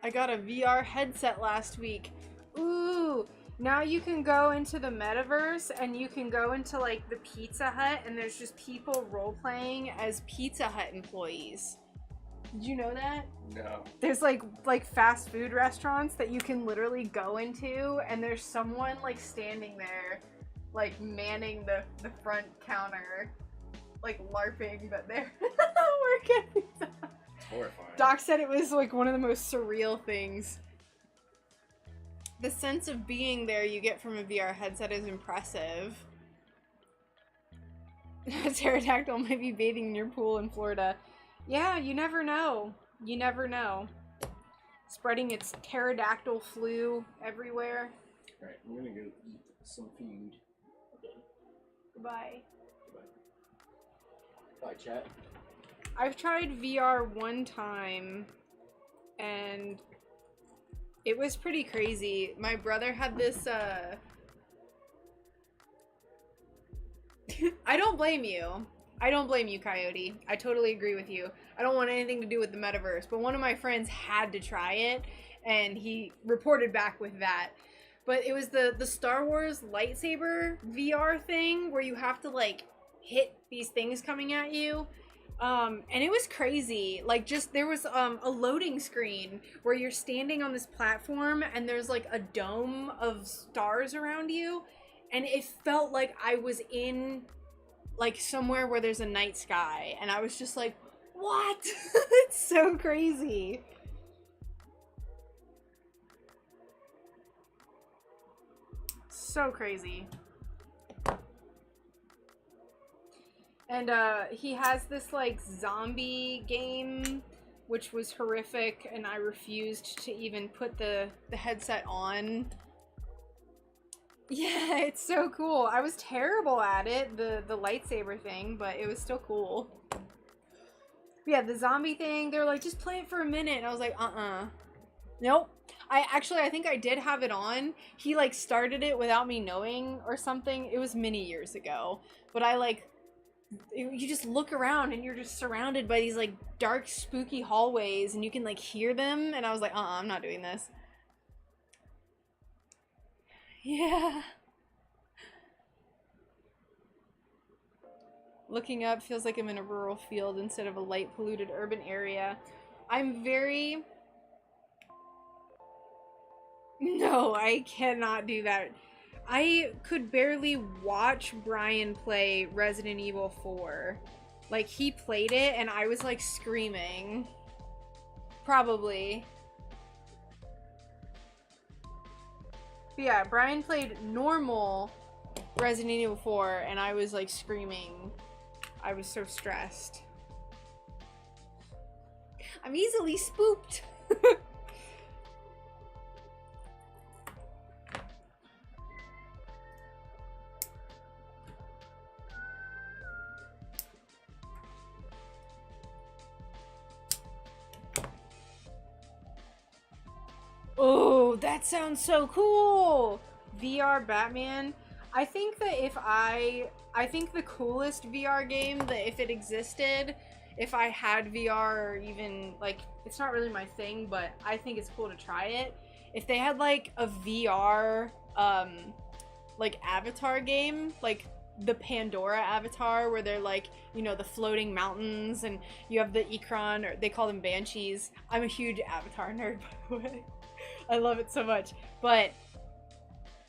I got a VR headset last week. Ooh, now you can go into the metaverse and you can go into like the Pizza Hut and there's just people role-playing as Pizza Hut employees. Did you know that? No. There's like fast food restaurants that you can literally go into and there's someone like standing there like manning the front counter like LARPing that they're working at Pizza Hut. Horrifying. Doc said it was like one of the most surreal things. the sense of being there you get from a VR headset is impressive. A pterodactyl might be bathing in your pool in Florida. Yeah, you never know. You never know. Spreading its pterodactyl flu everywhere. Alright, I'm gonna go eat some food. Goodbye. Bye, chat. I've tried VR one time, and it was pretty crazy. My brother had this, I don't blame you. I don't blame you, Coyote. I totally agree with you. I don't want anything to do with the metaverse, but one of my friends had to try it, and he reported back with that. But it was the Star Wars lightsaber VR thing where you have to, like, hit these things coming at you. And it was crazy. Like, just, there was a loading screen where you're standing on this platform and there's, like, a dome of stars around you. And it felt like I was in, like, somewhere where there's a night sky. And I was just like, what? It's so crazy. So crazy. And he has this, like, zombie game, which was horrific, and I refused to even put the headset on. Yeah, it's so cool. I was terrible at it, the lightsaber thing, but it was still cool. But yeah, the zombie thing, they're like, just play it for a minute. And I was like, nope. I think I did have it on. He, like, started it without me knowing or something. It was many years ago. But I, like, you just look around and you're just surrounded by these, like, dark, spooky hallways and you can, like, hear them. And I was like, I'm not doing this. Yeah. Looking up feels like I'm in a rural field instead of a light polluted urban area. I'm very... No, I cannot do that. I could barely watch Brian play Resident Evil 4. Like, he played it and I was, like, screaming. Probably. But yeah, Brian played normal Resident Evil 4 and I was, like, screaming. I was so stressed. I'm easily spooked. Oh, that sounds so cool! VR Batman. I think that I think the coolest VR game that if it existed, if I had VR or even, like, it's not really my thing, but I think it's cool to try it. If they had, like, a VR, like, avatar game, like the Pandora avatar, where they're, like, you know, the floating mountains, and you have the Ikran, or they call them Banshees. I'm a huge Avatar nerd, by the way. I love it so much. But,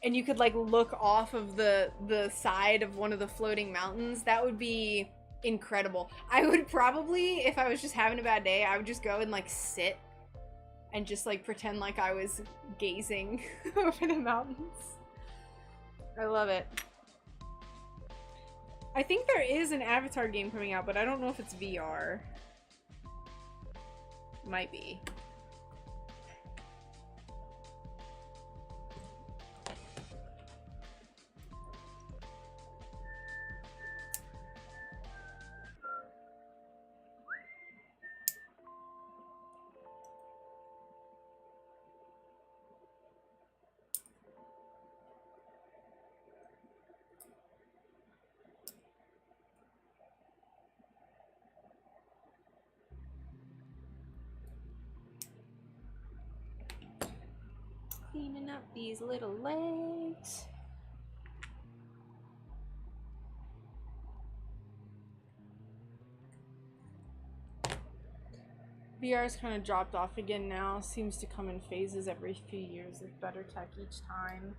and you could, like, look off of the side of one of the floating mountains. That would be incredible. I would probably, if I was just having a bad day, I would just go and, like, sit and just, like, pretend like I was gazing over the mountains. I love it. I think there is an Avatar game coming out, but I don't know if it's VR. Might be. Cleaning up these little legs. VR's kind of dropped off again now. Seems to come in phases every few years with better tech each time.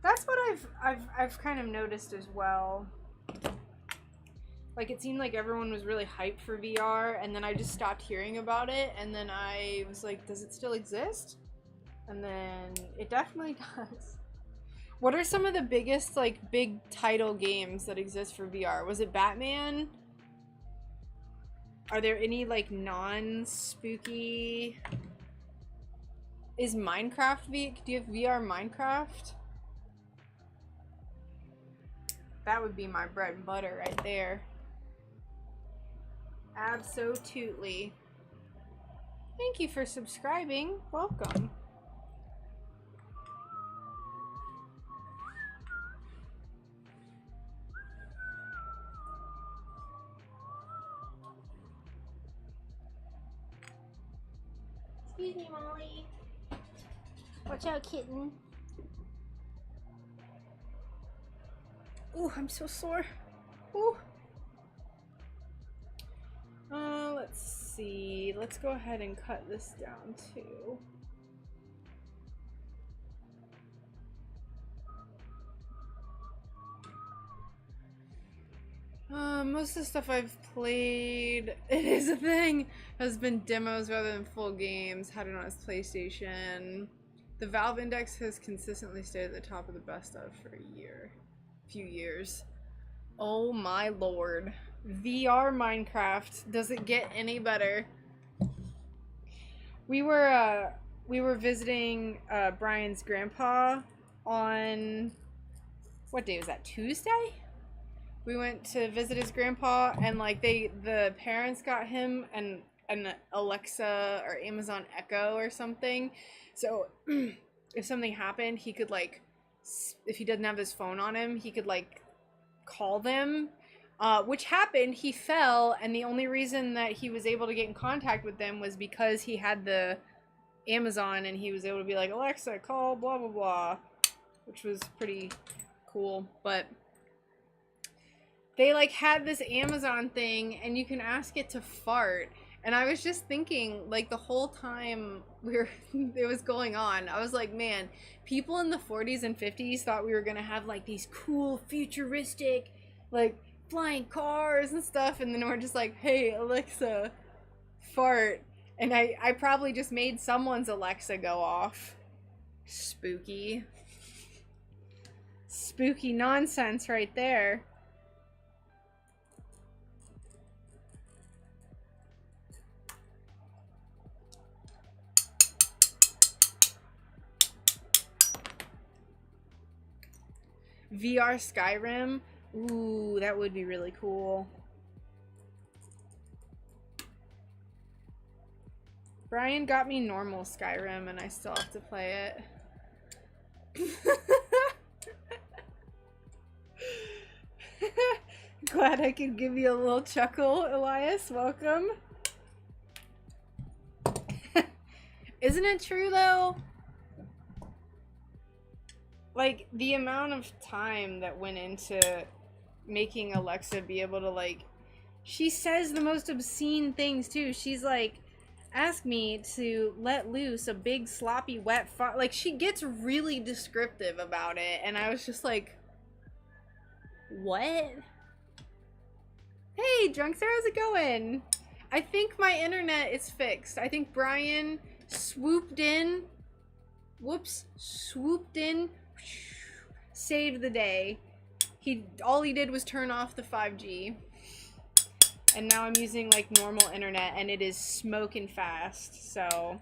That's what I've kind of noticed as well. Like, it seemed like everyone was really hyped for VR, and then I just stopped hearing about it, and then I was like, does it still exist? And then it definitely does. What are some of the biggest, like, big title games that exist for VR? Was it Batman? Are there any, like, non-spooky... Is Minecraft do you have VR Minecraft? That would be my bread and butter right there. Absolutely. Thank you for subscribing. Welcome. Excuse me, Molly. Watch out, kitten. Ooh, I'm so sore. Ooh. Let's see. Let's go ahead and cut this down too. Most of the stuff I've played, it is a thing, has been demos rather than full games. Had it on his PlayStation. The Valve Index has consistently stayed at the top of the best of for a few years. Oh my lord. VR Minecraft. Does it get any better? We were visiting Brian's grandpa on, what day was that? Tuesday? We went to visit his grandpa, and like the parents got him an Alexa or Amazon Echo or something. So if something happened, he could like, if he doesn't have his phone on him, he could like call them. Which happened, he fell, and the only reason that he was able to get in contact with them was because he had the Amazon, and he was able to be like, Alexa, call blah blah blah, which was pretty cool. But they like had this Amazon thing, and you can ask it to fart, and I was just thinking, like, the whole time it was going on, I was like, man, people in the 40s and 50s thought we were gonna have like these cool futuristic like flying cars and stuff, and then we're just like, hey Alexa, fart, and I probably just made someone's Alexa go off. Spooky nonsense right there. VR Skyrim. Ooh, that would be really cool. Brian got me normal Skyrim, and I still have to play it. Glad I could give you a little chuckle, Elias. Welcome. Isn't it true, though? Like, the amount of time that went into making Alexa be able to, like, she says the most obscene things, too. She's like, ask me to let loose a big, sloppy, wet fart. Like, she gets really descriptive about it, and I was just like, what? Hey, Drunkster, how's it going? I think my internet is fixed. I think Brian swooped in, saved the day. All he did was turn off the 5G, and now I'm using like normal internet, and it is smoking fast. So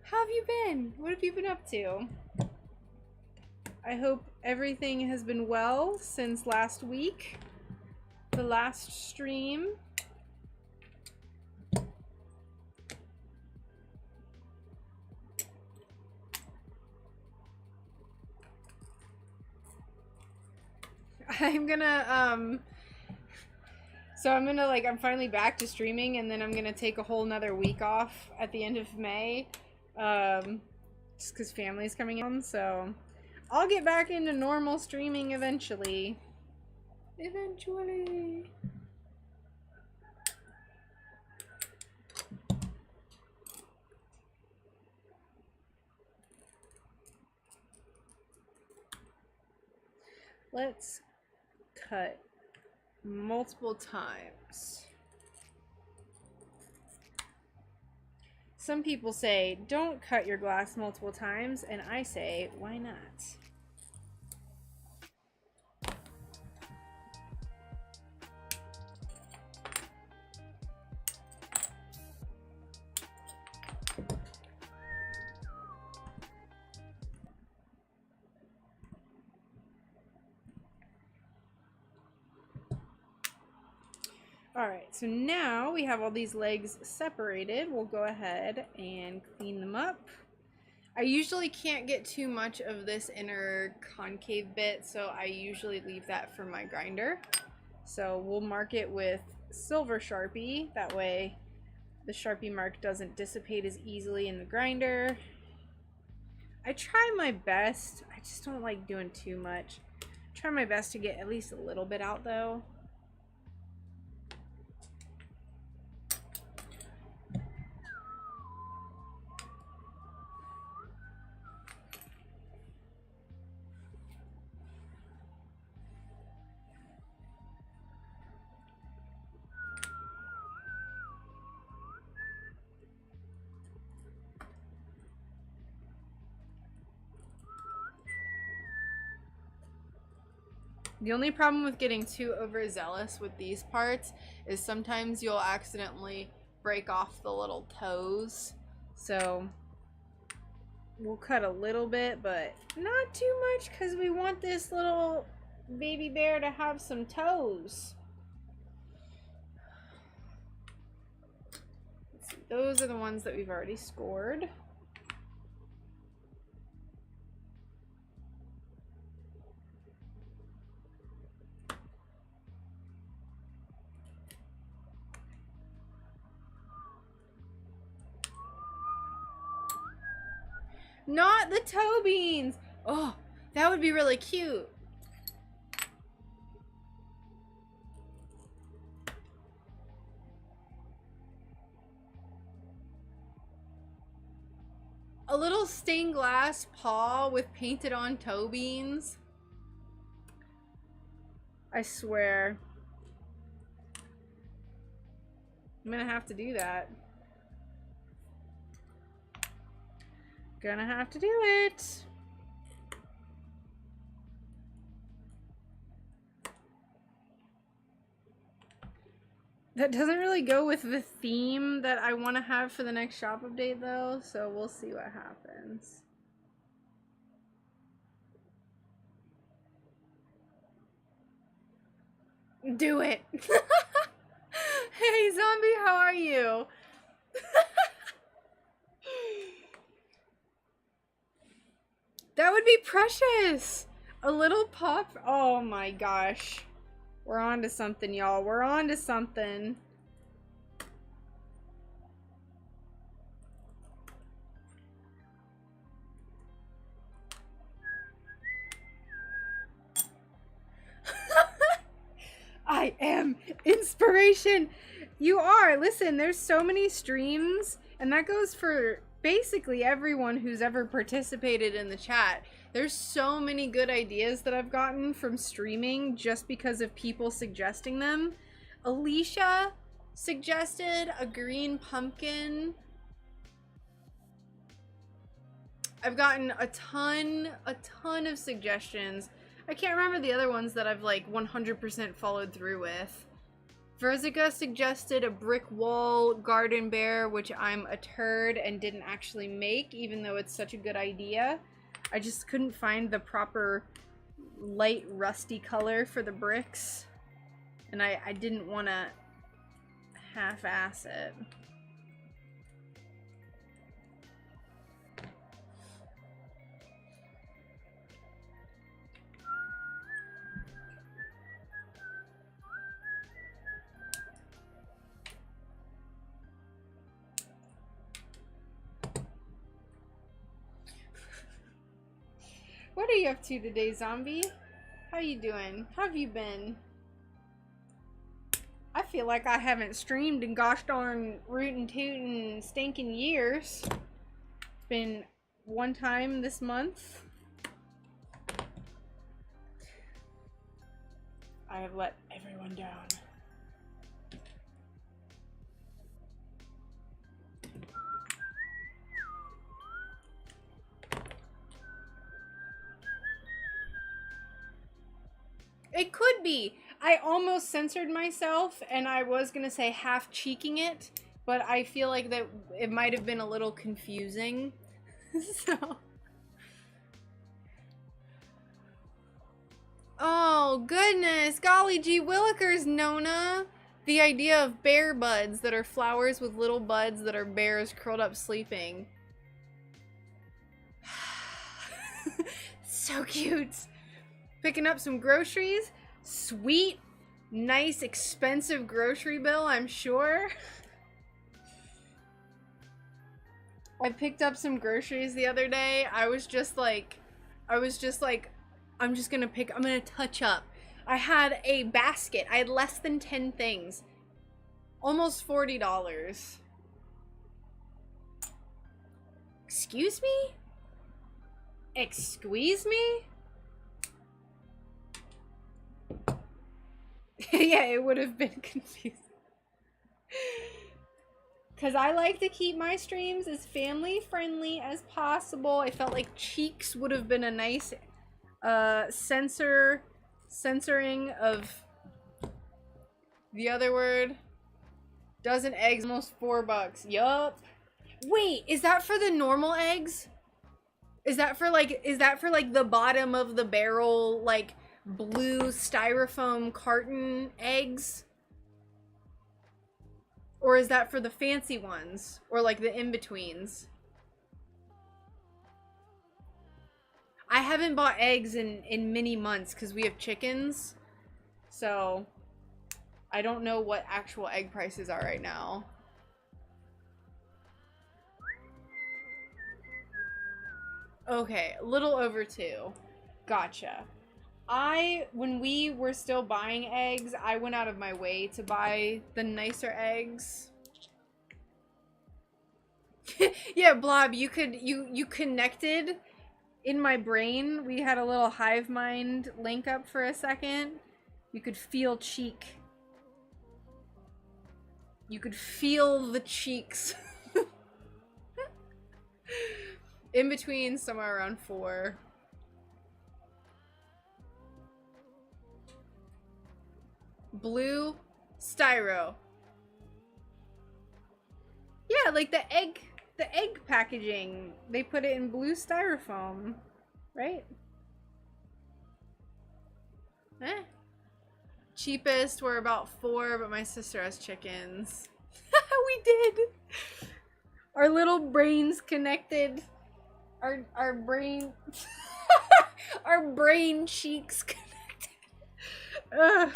how have you been? What have you been up to? I hope everything has been well since last week, the last stream. I'm gonna, so I'm gonna, like, I'm finally back to streaming, and then I'm gonna take a whole nother week off at the end of May, just because family's coming in, so I'll get back into normal streaming eventually. Let's cut multiple times. Some people say, don't cut your glass multiple times, and I say, why not? Alright, so now we have all these legs separated. We'll go ahead and clean them up. I usually can't get too much of this inner concave bit, so I usually leave that for my grinder. So we'll mark it with silver Sharpie. That way the Sharpie mark doesn't dissipate as easily in the grinder. I try my best. I just don't like doing too much. Try my best to get at least a little bit out though. The only problem with getting too overzealous with these parts is sometimes you'll accidentally break off the little toes. So we'll cut a little bit, but not too much because we want this little baby bear to have some toes. Let's see, those are the ones that we've already scored. Not the toe beans! Oh, that would be really cute. A little stained glass paw with painted on toe beans. I swear. I'm gonna have to do that. Gonna have to do it. That doesn't really go with the theme that I want to have for the next shop update though, so we'll see what happens. Do it. Hey zombie, how are you? That would be precious. A little pup. Oh my gosh. We're on to something, y'all. We're on to something. I am inspiration. You are. Listen, there's so many streams, and that goes for basically everyone who's ever participated in the chat. There's so many good ideas that I've gotten from streaming just because of people suggesting them. Alicia suggested a green pumpkin. I've gotten a ton of suggestions. I can't remember the other ones that I've like 100% followed through with. Verzica suggested a brick wall garden bear, which I'm a turd and didn't actually make, even though it's such a good idea. I just couldn't find the proper light rusty color for the bricks, and I didn't want to half-ass it. What are you up to today, zombie? How you doing? How have you been? I feel like I haven't streamed in gosh darn rootin' tootin' stinking years. It's been one time this month. I have let everyone down. It could be. I almost censored myself, and I was gonna say half cheeking it, but I feel like that it might have been a little confusing. So. Oh, goodness. Golly gee willikers, Nona. The idea of bear buds that are flowers with little buds that are bears curled up sleeping. So cute. Picking up some groceries. Sweet, nice, expensive grocery bill, I'm sure. I picked up some groceries the other day. I was just like, I'm gonna touch up. I had a basket. I had less than 10 things. Almost $40. Excuse me? Excuse me? Yeah, it would have been confusing. Because I like to keep my streams as family friendly as possible. I felt like cheeks would have been a nice censoring of the other word. Dozen eggs, almost $4. Yup. Wait, is that for the normal eggs? Is that for like the bottom of the barrel, like blue styrofoam carton eggs? Or is that for the fancy ones? Or like the in-betweens? I haven't bought eggs in many months because we have chickens. So I don't know what actual egg prices are right now. Okay, a little over 2. Gotcha. When we were still buying eggs, I went out of my way to buy the nicer eggs. Yeah, Blob, you connected in my brain. We had a little hive mind link up for a second. You could feel cheek. You could feel the cheeks. In between, somewhere around 4. Blue styro. Yeah, like the egg packaging. They put it in blue styrofoam, right? Eh. Cheapest were about 4, but my sister has chickens. We did. Our little brains connected. Our brain our brain cheeks connected. Ugh.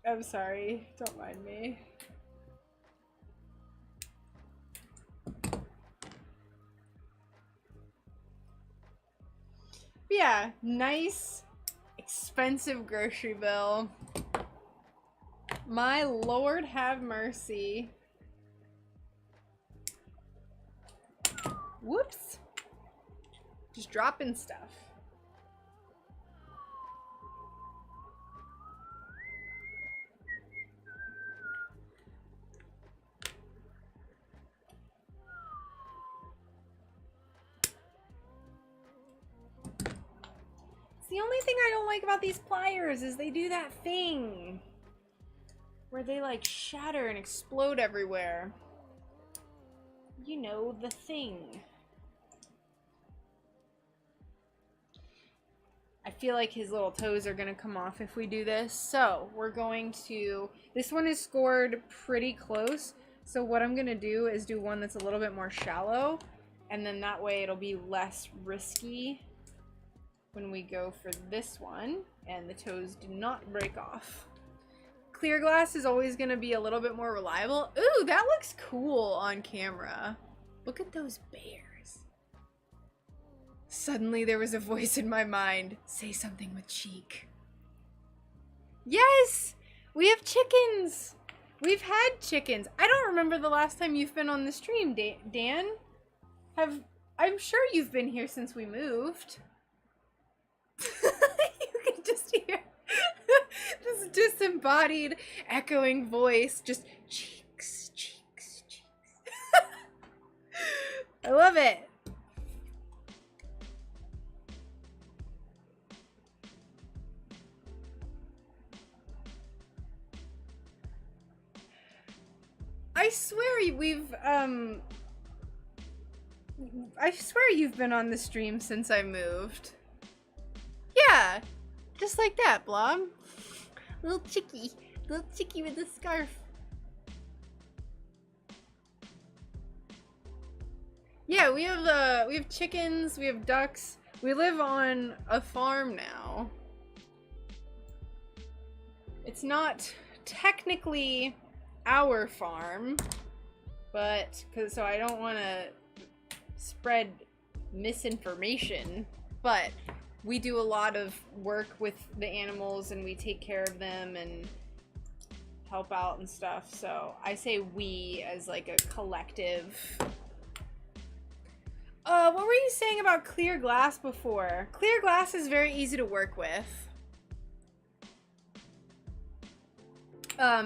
I'm sorry. Don't mind me. Yeah, nice, expensive grocery bill. My Lord have mercy. Whoops. Just dropping stuff. The only thing I don't like about these pliers is they do that thing where they like shatter and explode everywhere. You know, the thing. I feel like his little toes are gonna come off if we do this. So we're going to, this one is scored pretty close. So what I'm gonna do is do one that's a little bit more shallow, and then that way it'll be less risky when we go for this one, and the toes do not break off. Clear glass is always gonna be a little bit more reliable. Ooh, that looks cool on camera. Look at those bears. Suddenly there was a voice in my mind. Say something with cheek. Yes! We have chickens! We've had chickens. I don't remember the last time you've been on the stream, Dan. I'm sure you've been here since we moved. You can just hear this disembodied, echoing voice. Just cheeks, cheeks, cheeks. I love it. I swear I swear you've been on the stream since I moved. Yeah, just like that, Blob. Little chickie with a scarf. Yeah, we have chickens, we have ducks. We live on a farm now. It's not technically our farm, but so I don't want to spread misinformation, but we do a lot of work with the animals and we take care of them and help out and stuff. So I say we as like a collective. What were you saying about clear glass before? Clear glass is very easy to work with.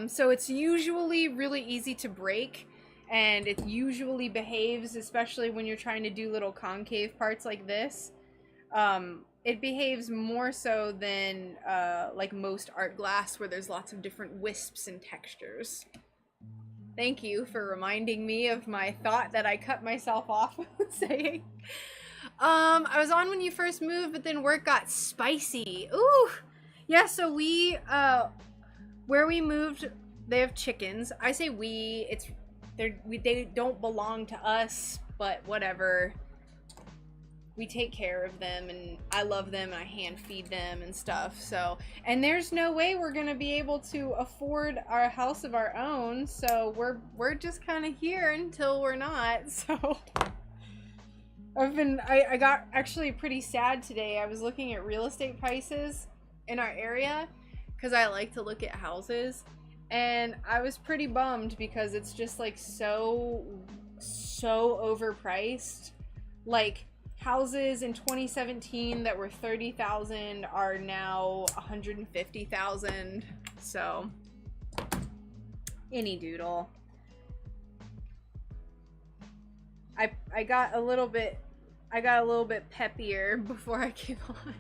So it's usually really easy to break, and it usually behaves, especially when you're trying to do little concave parts like this. It behaves more so than like most art glass, where there's lots of different wisps and textures. Thank you for reminding me of my thought that I cut myself off saying. I was on when you first moved, but then work got spicy. Ooh! Yeah, so we, where we moved, they have chickens. I say we, they don't belong to us, but whatever. We take care of them, and I love them, and I hand feed them and stuff, so. And there's no way we're gonna be able to afford our house of our own, so we're just kind of here until we're not, so. I got actually pretty sad today. I was looking at real estate prices in our area, because I like to look at houses, and I was pretty bummed because it's just like so overpriced. Like, houses in 2017 that were $30,000 are now $150,000. So, any doodle. I got a little bit peppier before I came on.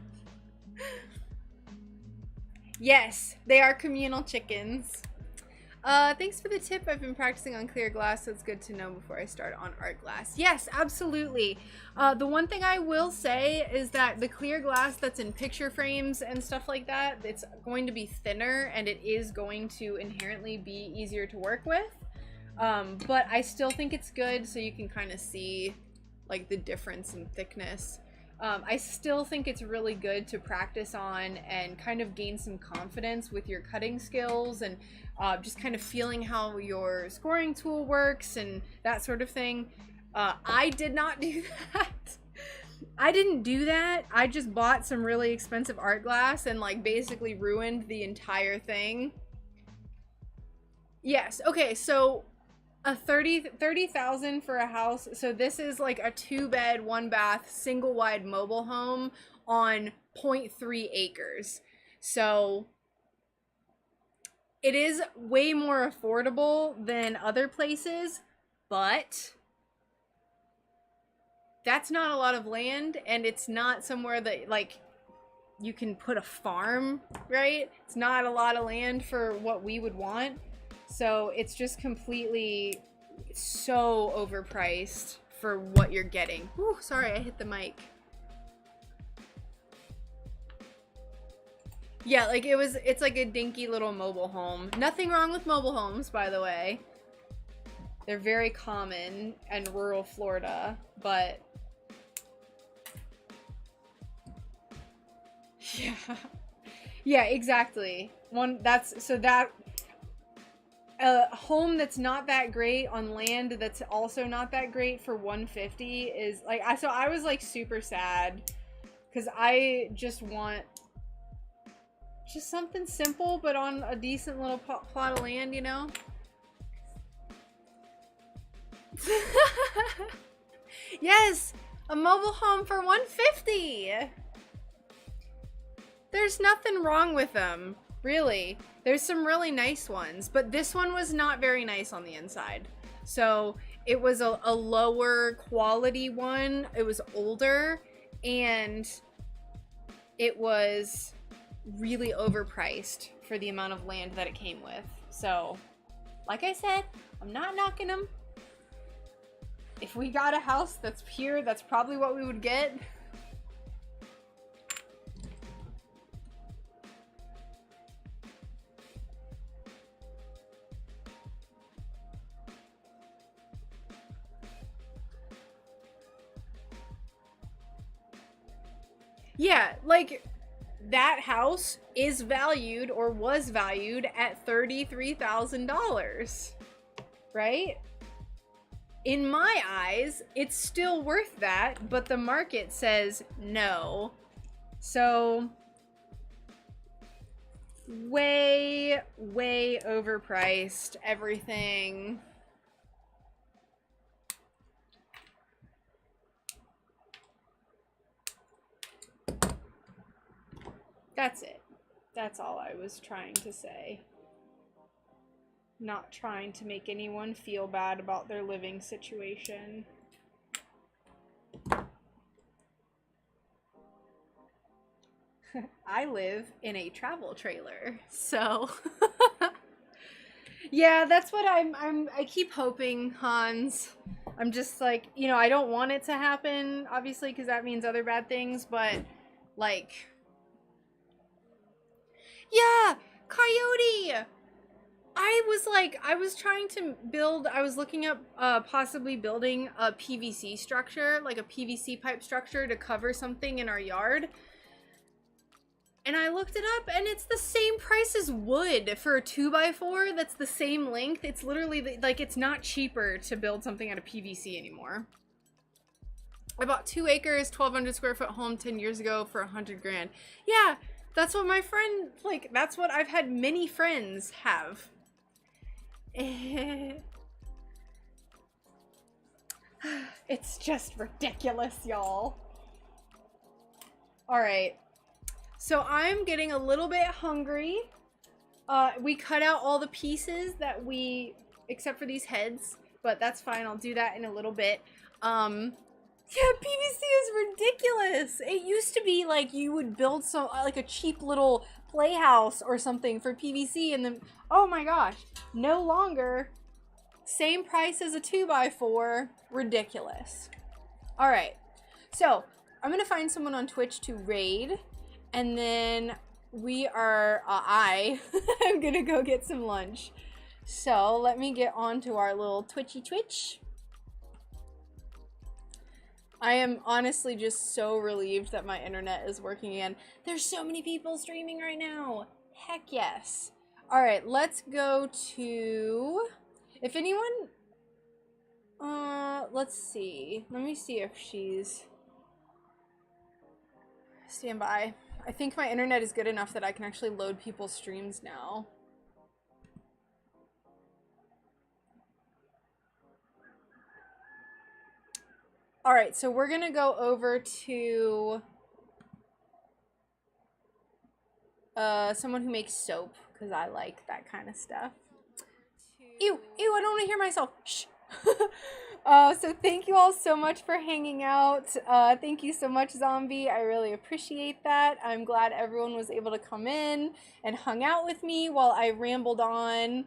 Yes, they are communal chickens. Thanks for the tip. I've been practicing on clear glass, so it's good to know before I start on art glass. Yes, absolutely. The one thing I will say is that the clear glass that's in picture frames and stuff like that, it's going to be thinner, and it is going to inherently be easier to work with. But I still think it's good, so you can kind of see like the difference in thickness. I still think it's really good to practice on and kind of gain some confidence with your cutting skills and just kind of feeling how your scoring tool works and that sort of thing. I did not do that. I didn't do that. I just bought some really expensive art glass and like basically ruined the entire thing. Yes, okay, so a $30,000 for a house. So this is like a 2-bed, 1-bath, single wide mobile home on 0.3 acres. So it is way more affordable than other places, but that's not a lot of land, and it's not somewhere that like you can put a farm, right? It's not a lot of land for what we would want. So it's just completely so overpriced for what you're getting. Ooh, sorry, I hit the mic. Yeah, like it's like a dinky little mobile home. Nothing wrong with mobile homes, by the way. They're very common in rural Florida, but yeah. Yeah, exactly. A home that's not that great on land that's also not that great for $150 is like, so I was like super sad because I just want just something simple but on a decent little plot of land, you know? Yes, a mobile home for $150. There's nothing wrong with them, really. There's some really nice ones, but this one was not very nice on the inside. So it was a lower quality one. It was older, and it was really overpriced for the amount of land that it came with. So Like I said, I'm not knocking them. If we got a house that's pure, that's probably what we would get. Yeah, like, that house is valued or was valued at $33,000, right? In my eyes, it's still worth that, but the market says no. So, way, way overpriced, everything. That's it. That's all I was trying to say. Not trying to make anyone feel bad about their living situation. I live in a travel trailer, so yeah, that's what I keep hoping, Hans. I'm just like, you know, I don't want it to happen, obviously, because that means other bad things, but like, yeah, Coyote! I was trying to build, I was looking up possibly building a PVC structure, like a PVC pipe structure to cover something in our yard. And I looked it up and it's the same price as wood for a 2x4 that's the same length. It's literally, like, it's not cheaper to build something out of PVC anymore. I bought 2 acres, 1,200 square foot home 10 years ago for $100 grand. Yeah, that's what my friend, like, that's what I've had many friends have. It's just ridiculous, y'all. All right. So I'm getting a little bit hungry. We cut out all the pieces that we, except for these heads, but that's fine. I'll do that in a little bit. Yeah, PVC is ridiculous. It used to be like you would build some, like a cheap little playhouse or something for PVC and then, oh my gosh, no longer. Same price as a 2x4. Ridiculous. All right. So I'm going to find someone on Twitch to raid. And then we are, I'm gonna go get some lunch. So let me get on to our little Twitch. I am honestly just so relieved that my internet is working again. There's so many people streaming right now. Heck yes. All right, let's go to, if anyone, let's see. Let me see if she's, stand by. I think my internet is good enough that I can actually load people's streams now. All right, so we're gonna go over to someone who makes soap, because I like that kind of stuff. Ew, I don't want to hear myself. Shh. So thank you all so much for hanging out. Thank you so much, Zombie. I really appreciate that. I'm glad everyone was able to come in and hung out with me while I rambled on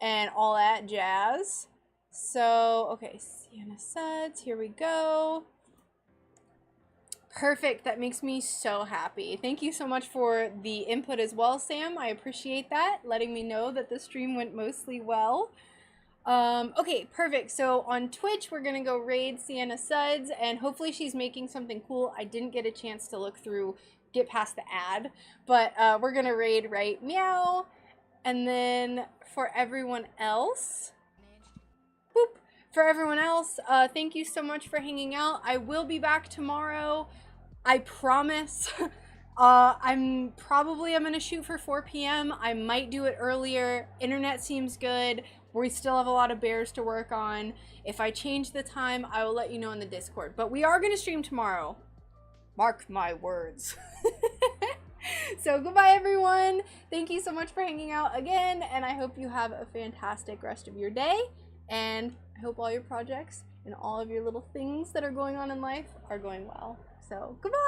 and all that jazz. So, okay, Sienna Suds, here we go. Perfect, that makes me so happy. Thank you so much for the input as well, Sam. I appreciate that, letting me know that the stream went mostly well. Okay, perfect. So on Twitch, we're gonna go raid Sienna Suds, and hopefully she's making something cool. I didn't get a chance to look through, get past the ad, but we're gonna raid right meow. And then for everyone else, boop. For everyone else, thank you so much for hanging out. I will be back tomorrow. I promise. I'm gonna shoot for 4 p.m. I might do it earlier. Internet seems good. We still have a lot of bears to work on. If I change the time, I will let you know in the Discord. But we are gonna stream tomorrow. Mark my words. So goodbye, everyone. Thank you so much for hanging out again, and I hope you have a fantastic rest of your day. And I hope all your projects and all of your little things that are going on in life are going well. So goodbye.